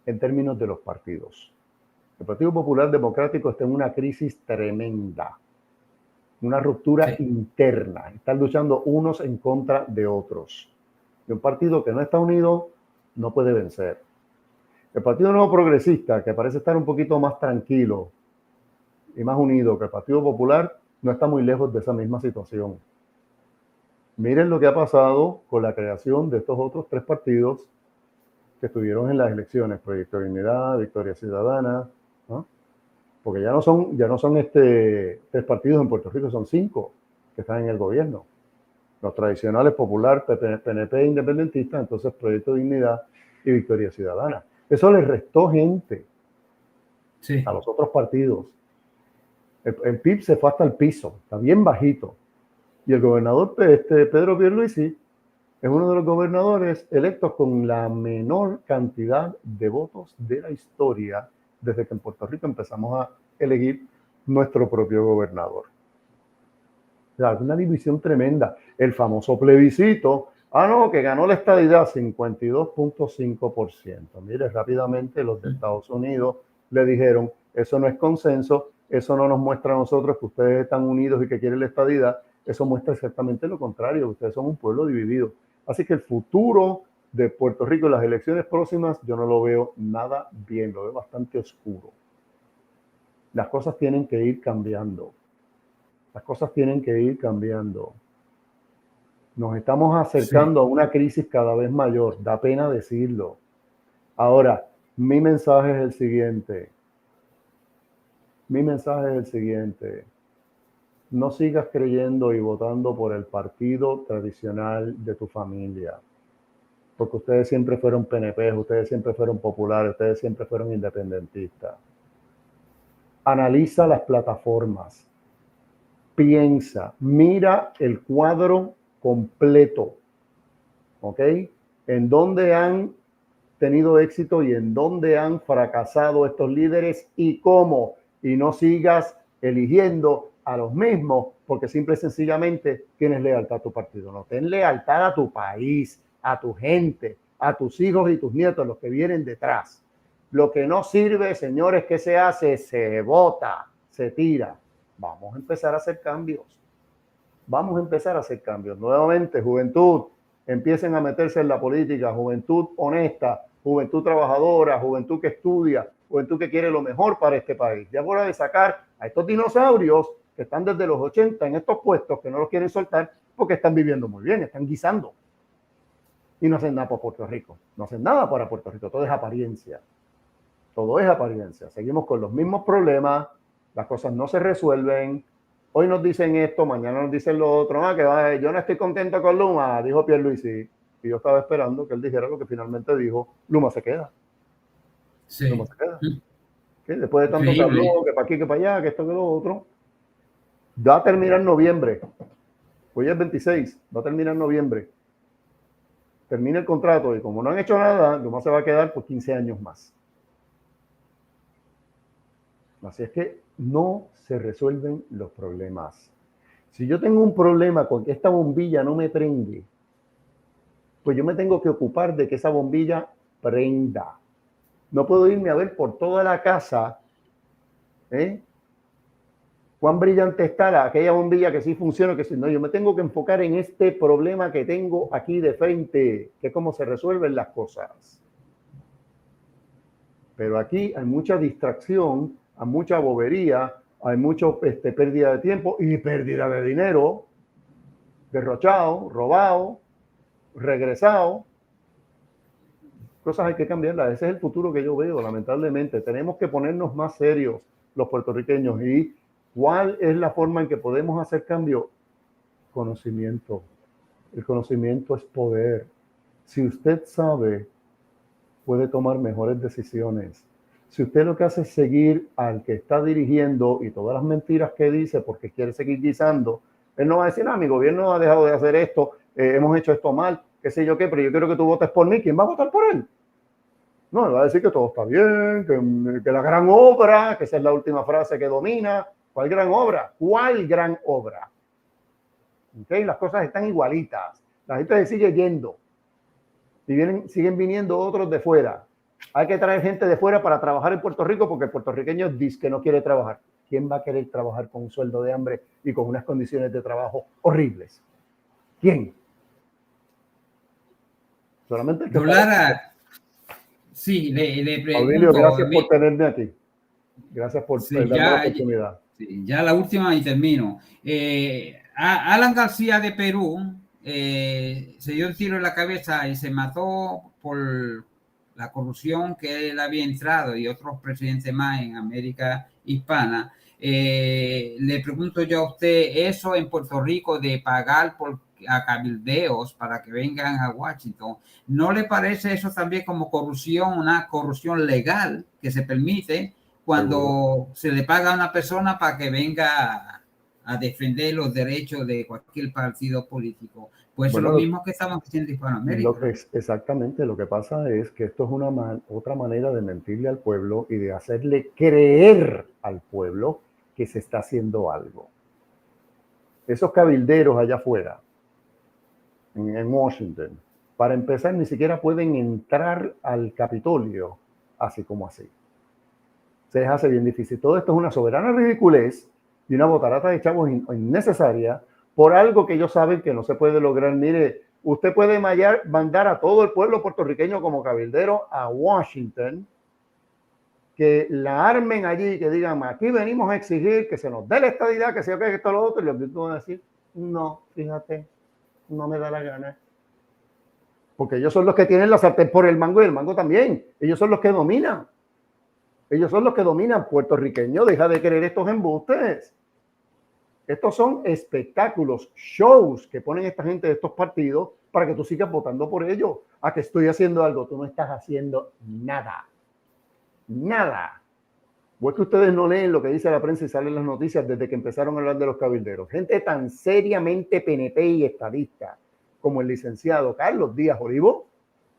Speaker 2: en términos de los partidos. El Partido Popular Democrático está en una crisis tremenda, una ruptura interna. Están luchando unos en contra de otros. Y un partido que no está unido no puede vencer. El Partido Nuevo Progresista, que parece estar un poquito más tranquilo y más unido que el Partido Popular, no está muy lejos de esa misma situación. Miren lo que ha pasado con la creación de estos otros tres partidos que estuvieron en las elecciones, Proyecto de Dignidad, Victoria Ciudadana, ¿no? Porque ya no son tres partidos en Puerto Rico, son 5 que están en el gobierno. Los tradicionales, Popular, PNP, Independentista, entonces Proyecto de Dignidad y Victoria Ciudadana. Eso le restó gente a los otros partidos. El PIB se fue hasta el piso, está bien bajito. Y el gobernador Pedro Pierluisi es uno de los gobernadores electos con la menor cantidad de votos de la historia desde que en Puerto Rico empezamos a elegir nuestro propio gobernador. O sea, una división tremenda. El famoso plebiscito, que ganó la estadidad 52.5%. Mire, rápidamente los de Estados Unidos le dijeron, eso no es consenso, eso no nos muestra a nosotros que ustedes están unidos y que quieren la estadidad, eso muestra exactamente lo contrario, ustedes son un pueblo dividido. Así que el futuro de Puerto Rico en las elecciones próximas yo no lo veo nada bien, lo veo bastante oscuro. Las cosas tienen que ir cambiando. Las cosas tienen que ir cambiando. Nos estamos acercando a una crisis cada vez mayor, da pena decirlo. Ahora, mi mensaje es el siguiente. No sigas creyendo y votando por el partido tradicional de tu familia. Porque ustedes siempre fueron PNP, ustedes siempre fueron populares, ustedes siempre fueron independentistas. Analiza las plataformas. Piensa, mira el cuadro completo. ¿Ok? En dónde han tenido éxito y en dónde han fracasado estos líderes y cómo. Y no sigas eligiendo a los mismos porque simple y sencillamente tienes lealtad a tu partido. No, ten lealtad a tu país, a tu gente, a tus hijos y tus nietos, los que vienen detrás. Lo que no sirve, señores, ¿qué se hace? Se vota, se tira. Vamos a empezar a hacer cambios. Nuevamente, juventud, empiecen a meterse en la política, juventud honesta, juventud trabajadora, juventud que estudia, juventud que quiere lo mejor para este país. Ya es hora de sacar a estos dinosaurios que están desde los 80 en estos puestos, que no los quieren soltar porque están viviendo muy bien, están guisando. Y no hacen nada para Puerto Rico. No hacen nada para Puerto Rico. Todo es apariencia. Seguimos con los mismos problemas. Las cosas no se resuelven. Hoy nos dicen esto, mañana nos dicen lo otro. Yo no estoy contento con Luma, dijo Pierluisi. Y yo estaba esperando que él dijera lo que finalmente dijo. Luma se queda.
Speaker 1: Sí.
Speaker 2: Luma se queda. ¿Sí? Después de tanto que habló, que para aquí, que para allá, que esto, que lo otro. Va a terminar en noviembre. Hoy es 26. Va a terminar en noviembre. Termina el contrato y como no han hecho nada, Luma se va a quedar por 15 años más. Así es que no se resuelven los problemas. Si yo tengo un problema con que esta bombilla no me prende, pues yo me tengo que ocupar de que esa bombilla prenda. No puedo irme a ver por toda la casa cuán brillante está aquella bombilla que sí funciona, que sí no. Yo me tengo que enfocar en este problema que tengo aquí de frente, que es cómo se resuelven las cosas. Pero aquí hay mucha distracción, hay mucha bobería, hay mucha pérdida de tiempo y pérdida de dinero, derrochado, robado, regresado. Cosas hay que cambiarlas. Ese es el futuro que yo veo, lamentablemente. Tenemos que ponernos más serios los puertorriqueños. ¿Y cuál es la forma en que podemos hacer cambio? Conocimiento. El conocimiento es poder. Si usted sabe, puede tomar mejores decisiones. Si usted lo que hace es seguir al que está dirigiendo y todas las mentiras que dice porque quiere seguir guisando, él no va a decir, mi gobierno ha dejado de hacer esto, hemos hecho esto mal, qué sé yo qué, pero yo quiero que tú votes por mí. ¿Quién va a votar por él? No, él va a decir que todo está bien, que la gran obra, que esa es la última frase que domina. ¿Cuál gran obra? ¿Cuál gran obra? ¿Okay? Las cosas están igualitas. La gente se sigue yendo. Y siguen viniendo otros de fuera. Hay que traer gente de fuera para trabajar en Puerto Rico porque el puertorriqueño dice que no quiere trabajar. ¿Quién va a querer trabajar con un sueldo de hambre y con unas condiciones de trabajo horribles? ¿Quién? Solamente el que
Speaker 1: Don Lara, sí, le
Speaker 2: Aurelio,
Speaker 1: pregunto,
Speaker 2: gracias por tenerme aquí. Gracias por
Speaker 1: sí,
Speaker 2: darme la oportunidad.
Speaker 1: sí, ya la última y termino. Alan García de Perú se dio un tiro en la cabeza y se mató por la corrupción que él había entrado y otros presidentes más en América Hispana. Le pregunto yo a usted, eso en Puerto Rico de pagar a cabildeos para que vengan a Washington, ¿no le parece eso también como corrupción, una corrupción legal que se permite cuando
Speaker 2: Seguro.
Speaker 1: se le paga a una persona para que venga a defender los derechos de cualquier partido político? Pues bueno, es lo mismo que estamos haciendo en Hispanoamérica.
Speaker 2: Exactamente, lo que pasa es que esto es otra manera de mentirle al pueblo y de hacerle creer al pueblo que se está haciendo algo. Esos cabilderos allá afuera, en Washington, para empezar, ni siquiera pueden entrar al Capitolio así como así. Se les hace bien difícil. Todo esto es una soberana ridiculez y una botarata de chavos innecesaria por algo que ellos saben que no se puede lograr. Mire, usted puede mandar a todo el pueblo puertorriqueño como cabildero a Washington, que la armen allí, que digan, aquí venimos a exigir que se nos dé la estadidad, que sea que esto lo otro, y los mismos van a decir, no, fíjate, no me da la gana. Porque ellos son los que tienen la sartén por el mango y el mango también. Ellos son los que dominan. Ellos son los que dominan. Puertorriqueño, deja de querer estos embustes. Estos son espectáculos, shows que ponen esta gente de estos partidos para que tú sigas votando por ellos. A que estoy haciendo algo, tú no estás haciendo nada. Nada. O es que ustedes no leen lo que dice la prensa y salen las noticias desde que empezaron a hablar de los cabilderos. Gente tan seriamente PNP y estadista como el licenciado Carlos Díaz Olivo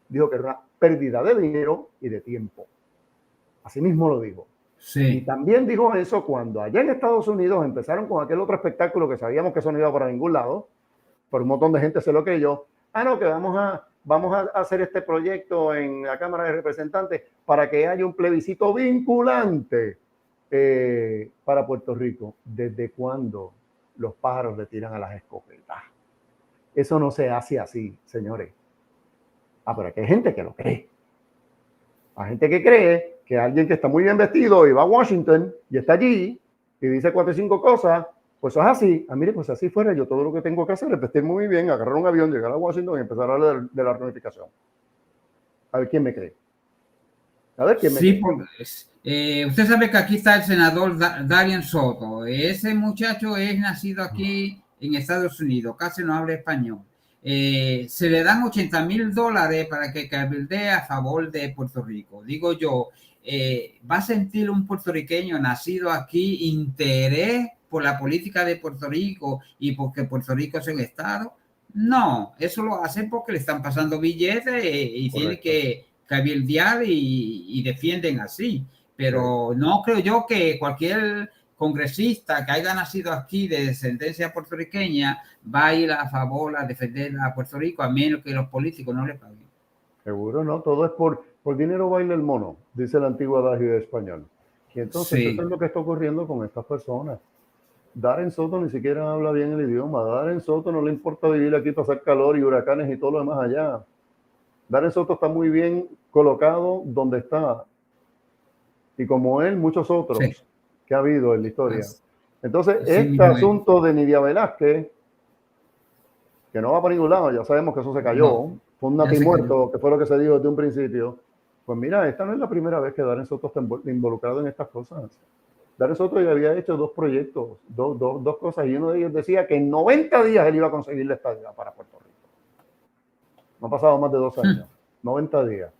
Speaker 2: dijo que era una pérdida de dinero y de tiempo. Así mismo lo dijo. Sí. Y también dijo eso cuando allá en Estados Unidos empezaron con aquel otro espectáculo que sabíamos que eso no iba para ningún lado, pero un montón de gente se lo creyó. No, que vamos a hacer este proyecto en la Cámara de Representantes para que haya un plebiscito vinculante para Puerto Rico. ¿Desde cuándo los pájaros le tiran a las escopetas? Eso no se hace así, señores. Pero aquí hay gente que lo cree. Hay gente que cree que alguien que está muy bien vestido y va a Washington y está allí y dice 4 o 5 cosas, pues eso es así. Mire, pues así fuera, yo todo lo que tengo que hacer es vestir muy bien, agarrar un avión, llegar a Washington y empezar a hablar de la reunificación. A ver quién me cree. A ver quién me cree.
Speaker 1: Porque, usted sabe que aquí está el senador Darian Soto. Ese muchacho es nacido aquí en Estados Unidos, casi no habla español. Se le dan $80,000 para que cabildee a favor de Puerto Rico. Digo yo, ¿va a sentir un puertorriqueño nacido aquí interés por la política de Puerto Rico y porque Puerto Rico es un estado? No, eso lo hacen porque le están pasando billetes y tiene que cabildear y defienden así. Pero no creo yo que cualquier congresista que haya nacido aquí de descendencia puertorriqueña va a ir a favor a defender a Puerto Rico, a menos que los políticos no le paguen.
Speaker 2: Seguro, ¿no? Todo es por dinero baila el mono, dice el antiguo adagio de español. Y entonces eso es lo que está ocurriendo con estas personas. Darren Soto ni siquiera habla bien el idioma. A Darren Soto no le importa vivir aquí para hacer calor y huracanes y todo lo demás allá. Darren Soto está muy bien colocado donde está. Y como él, muchos otros que ha habido en la historia. Entonces, este asunto de Nidia Velázquez, que no va para ningún lado, ya sabemos que eso se cayó, fue un natimuerto, que fue lo que se dijo desde un principio. Pues mira, esta no es la primera vez que Darren Soto está involucrado en estas cosas. Darren Soto ya había hecho 2 proyectos, dos cosas, y uno de ellos decía que en 90 días él iba a conseguir la estadía para Puerto Rico. No ha pasado más de 2 años, 90 días.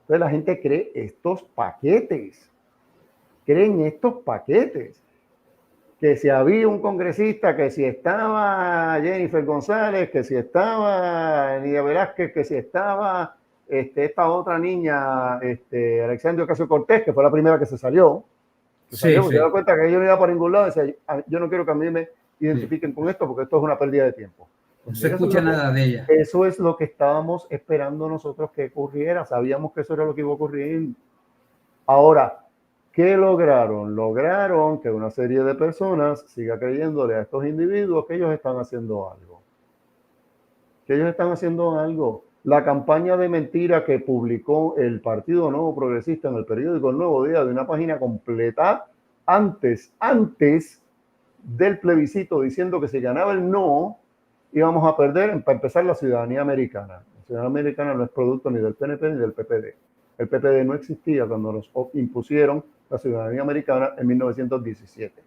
Speaker 2: Entonces la gente cree estos paquetes, creen estos paquetes. Que si había un congresista, que si estaba Jennifer González, que si estaba Nidia Velázquez, que si estaba esta otra niña, Alexandria Ocasio-Cortez, que fue la primera que se salió. Se dio cuenta que yo no iba para ningún lado, decía, yo no quiero que a mí me identifiquen con esto porque esto es una pérdida de tiempo.
Speaker 1: No se escucha nada de ella.
Speaker 2: Eso es lo que estábamos esperando nosotros que ocurriera. Sabíamos que eso era lo que iba a ocurrir. Ahora, ¿qué lograron? Lograron que una serie de personas siga creyéndole a estos individuos que ellos están haciendo algo. Que ellos están haciendo algo. la campaña de mentira que publicó el Partido Nuevo Progresista en el periódico El Nuevo Día, de una página completa antes del plebiscito, diciendo que si ganaba el no, íbamos a perder, para empezar, la ciudadanía americana. La ciudadanía americana no es producto ni del PNP ni del PPD. El PPD no existía cuando nos impusieron la ciudadanía americana en 1917.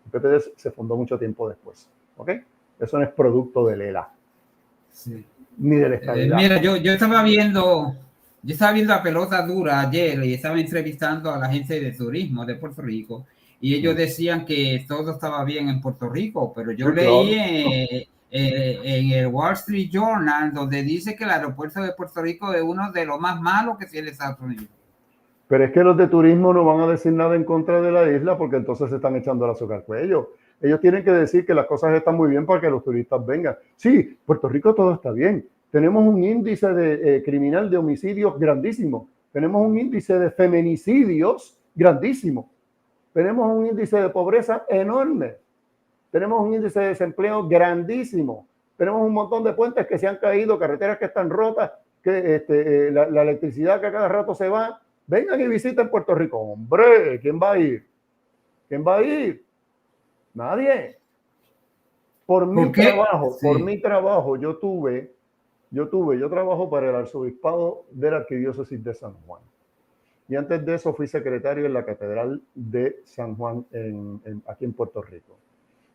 Speaker 2: El PPD se fundó mucho tiempo después. ¿Ok? Eso no es producto del ELA.
Speaker 1: Sí.
Speaker 2: Ni de la estabilidad.
Speaker 1: Mira, yo estaba viendo a Pelota Dura ayer y estaba entrevistando a la gente de turismo de Puerto Rico y ellos decían que todo estaba bien en Puerto Rico, pero yo leí en el Wall Street Journal donde dice que el aeropuerto de Puerto Rico es uno de los más malos que tiene Estados Unidos.
Speaker 2: Pero es que los de turismo no van a decir nada en contra de la isla porque entonces se están echando el azúcar al cuello. Ellos tienen que decir que las cosas están muy bien para que los turistas vengan. Sí, Puerto Rico todo está bien. Tenemos un índice de criminal de homicidios grandísimo. Tenemos un índice de feminicidios grandísimo. Tenemos un índice de pobreza enorme. Tenemos un índice de desempleo grandísimo. Tenemos un montón de puentes que se han caído, carreteras que están rotas, que la electricidad que a cada rato se va. Vengan y visiten Puerto Rico. Hombre, ¿quién va a ir? ¿Quién va a ir? Nadie. Por mi trabajo, yo trabajo para el arzobispado de la arquidiócesis de San Juan. Y antes de eso fui secretario en la Catedral de San Juan aquí en Puerto Rico,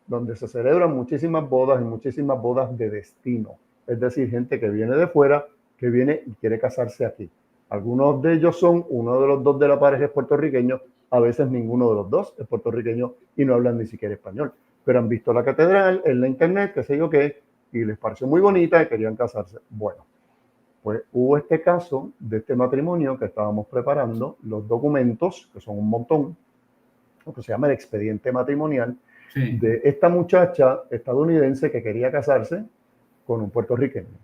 Speaker 2: donde se celebran muchísimas bodas y muchísimas bodas de destino. Es decir, gente que viene de fuera, que viene y quiere casarse aquí. Algunos de ellos son, uno de los dos de la pareja es puertorriqueño, a veces ninguno de los dos es puertorriqueño y no hablan ni siquiera español. Pero han visto la catedral en la internet, qué sé yo qué, y les pareció muy bonita y querían casarse. Bueno, pues hubo este caso de este matrimonio que estábamos preparando, los documentos, que son un montón, lo que se llama el expediente matrimonial, sí, de esta muchacha estadounidense que quería casarse con un puertorriqueño.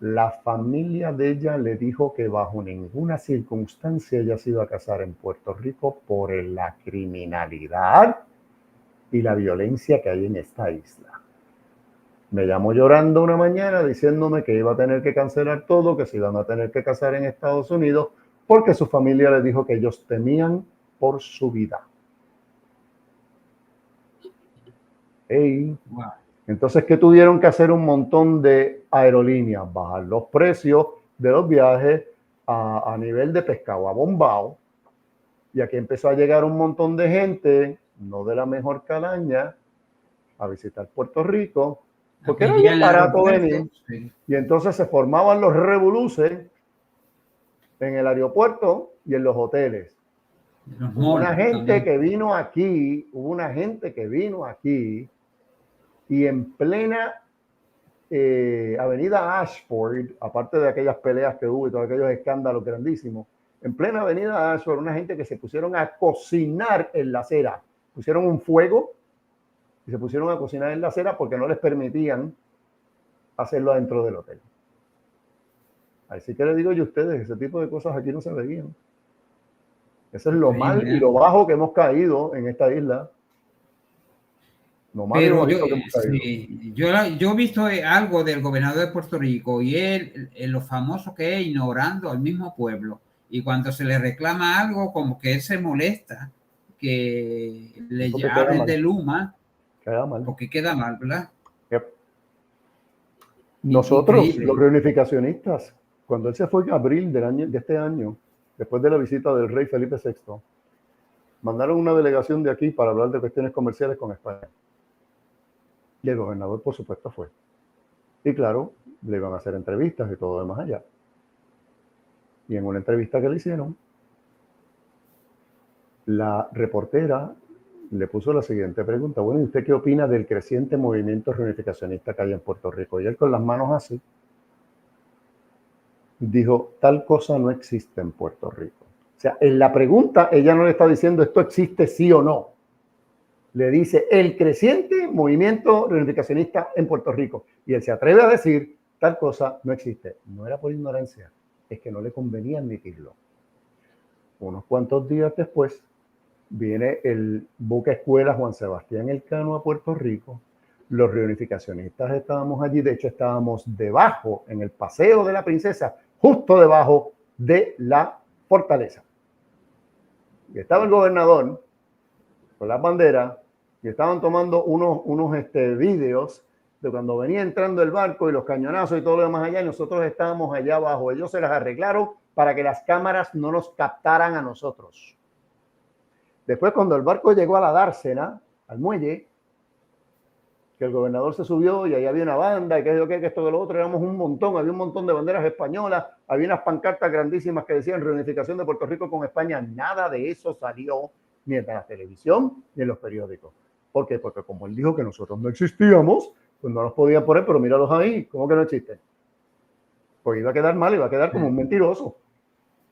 Speaker 2: La familia de ella le dijo que bajo ninguna circunstancia ella se iba a casar en Puerto Rico por la criminalidad y la violencia que hay en esta isla. Me llamó llorando una mañana diciéndome que iba a tener que cancelar todo, que se iban a tener que casar en Estados Unidos porque su familia le dijo que ellos temían por su vida. Hey. Wow. Entonces, ¿qué tuvieron que hacer un montón de aerolíneas? Bajar los precios de los viajes a nivel de pescado a bombao. Y aquí empezó a llegar un montón de gente, no de la mejor calaña, a visitar Puerto Rico, porque era bien barato venir. Sí. Y entonces se formaban los revoluces en el aeropuerto y en los hoteles. Hubo una gente que vino aquí, y en plena avenida Ashford, aparte de aquellas peleas que hubo y todos aquellos escándalos grandísimos, en plena avenida Ashford, una gente que se pusieron a cocinar en la acera, pusieron un fuego y se pusieron a cocinar en la acera porque no les permitían hacerlo adentro del hotel. Así que les digo yo a ustedes, ese tipo de cosas aquí no se veían. Eso es lo mal y lo bajo que hemos caído en esta isla.
Speaker 1: Pero yo he visto algo del gobernador de Puerto Rico y él, lo famoso que es ignorando al mismo pueblo. Y cuando se le reclama algo, como que él se molesta, que le hablen de Luma, porque queda mal, ¿verdad?
Speaker 2: Yep. Nosotros, los reunificacionistas, cuando él se fue en abril de este año, después de la visita del rey Felipe VI, mandaron una delegación de aquí para hablar de cuestiones comerciales con España. Y el gobernador, por supuesto, fue. Y claro, le iban a hacer entrevistas y todo demás allá. Y en una entrevista que le hicieron, la reportera le puso la siguiente pregunta. Bueno, ¿y usted qué opina del creciente movimiento reunificacionista que hay en Puerto Rico? Y él, con las manos así, dijo, tal cosa no existe en Puerto Rico. O sea, en la pregunta ella no le está diciendo esto existe sí o no. Le dice el creciente movimiento reunificacionista en Puerto Rico. Y él se atreve a decir, tal cosa no existe. No era por ignorancia, es que no le convenía admitirlo. Unos cuantos días después, viene el buque escuela Juan Sebastián Elcano a Puerto Rico, Los reunificacionistas estábamos allí, de hecho estábamos debajo, en el Paseo de la Princesa, justo debajo de la fortaleza. Y estaba el gobernador con las banderas y estaban tomando unos vídeos de cuando venía entrando el barco y los cañonazos y todo lo demás allá, y nosotros estábamos allá abajo. Ellos se las arreglaron para que las cámaras no nos captaran a nosotros. Después, cuando el barco llegó a la dársena, al muelle, que el gobernador se subió y ahí había una banda y que esto que lo otro, éramos un montón, había un montón de banderas españolas, había unas pancartas grandísimas que decían reunificación de Puerto Rico con España. Nada de eso salió ni en la televisión ni en los periódicos. ¿Por qué? Porque como él dijo que nosotros no existíamos, pues no nos podían poner, pero míralos ahí, ¿cómo que no existen? Pues iba a quedar mal, iba a quedar como un mentiroso.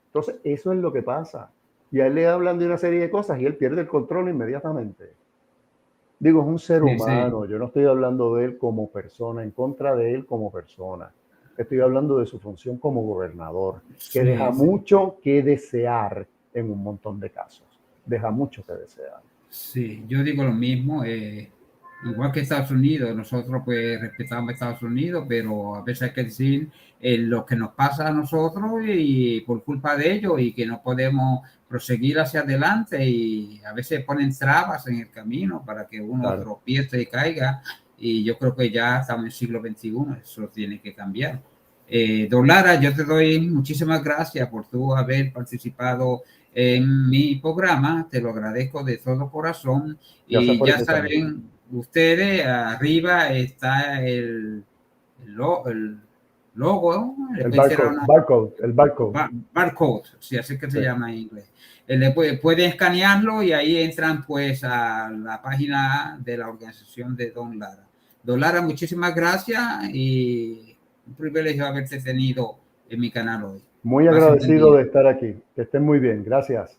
Speaker 2: Entonces, eso es lo que pasa. Y a él le hablan de una serie de cosas y él pierde el control inmediatamente. Digo, es un ser humano. Yo no estoy hablando de él como persona, en contra de él como persona. Estoy hablando de su función como gobernador, que deja mucho que desear en un montón de casos. Deja mucho que desear.
Speaker 1: Sí, yo digo lo mismo. Igual que Estados Unidos, nosotros pues respetamos a Estados Unidos, pero a veces hay que decir lo que nos pasa a nosotros y por culpa de ellos y que no podemos proseguir hacia adelante y a veces ponen trabas en el camino para que uno tropiece y caiga, y yo creo que ya estamos en el siglo XXI, eso tiene que cambiar. Don Lara, yo te doy muchísimas gracias por tú haber participado en mi programa, te lo agradezco de todo corazón y ya saben ustedes, arriba está el logo,
Speaker 2: el barcode,
Speaker 1: sí, así que se llama en inglés. Pueden escanearlo y ahí entran pues a la página de la organización de Don Lara. Don Lara, muchísimas gracias y un privilegio haberte tenido en mi canal hoy.
Speaker 2: Muy agradecido de estar aquí. Que estén muy bien. Gracias.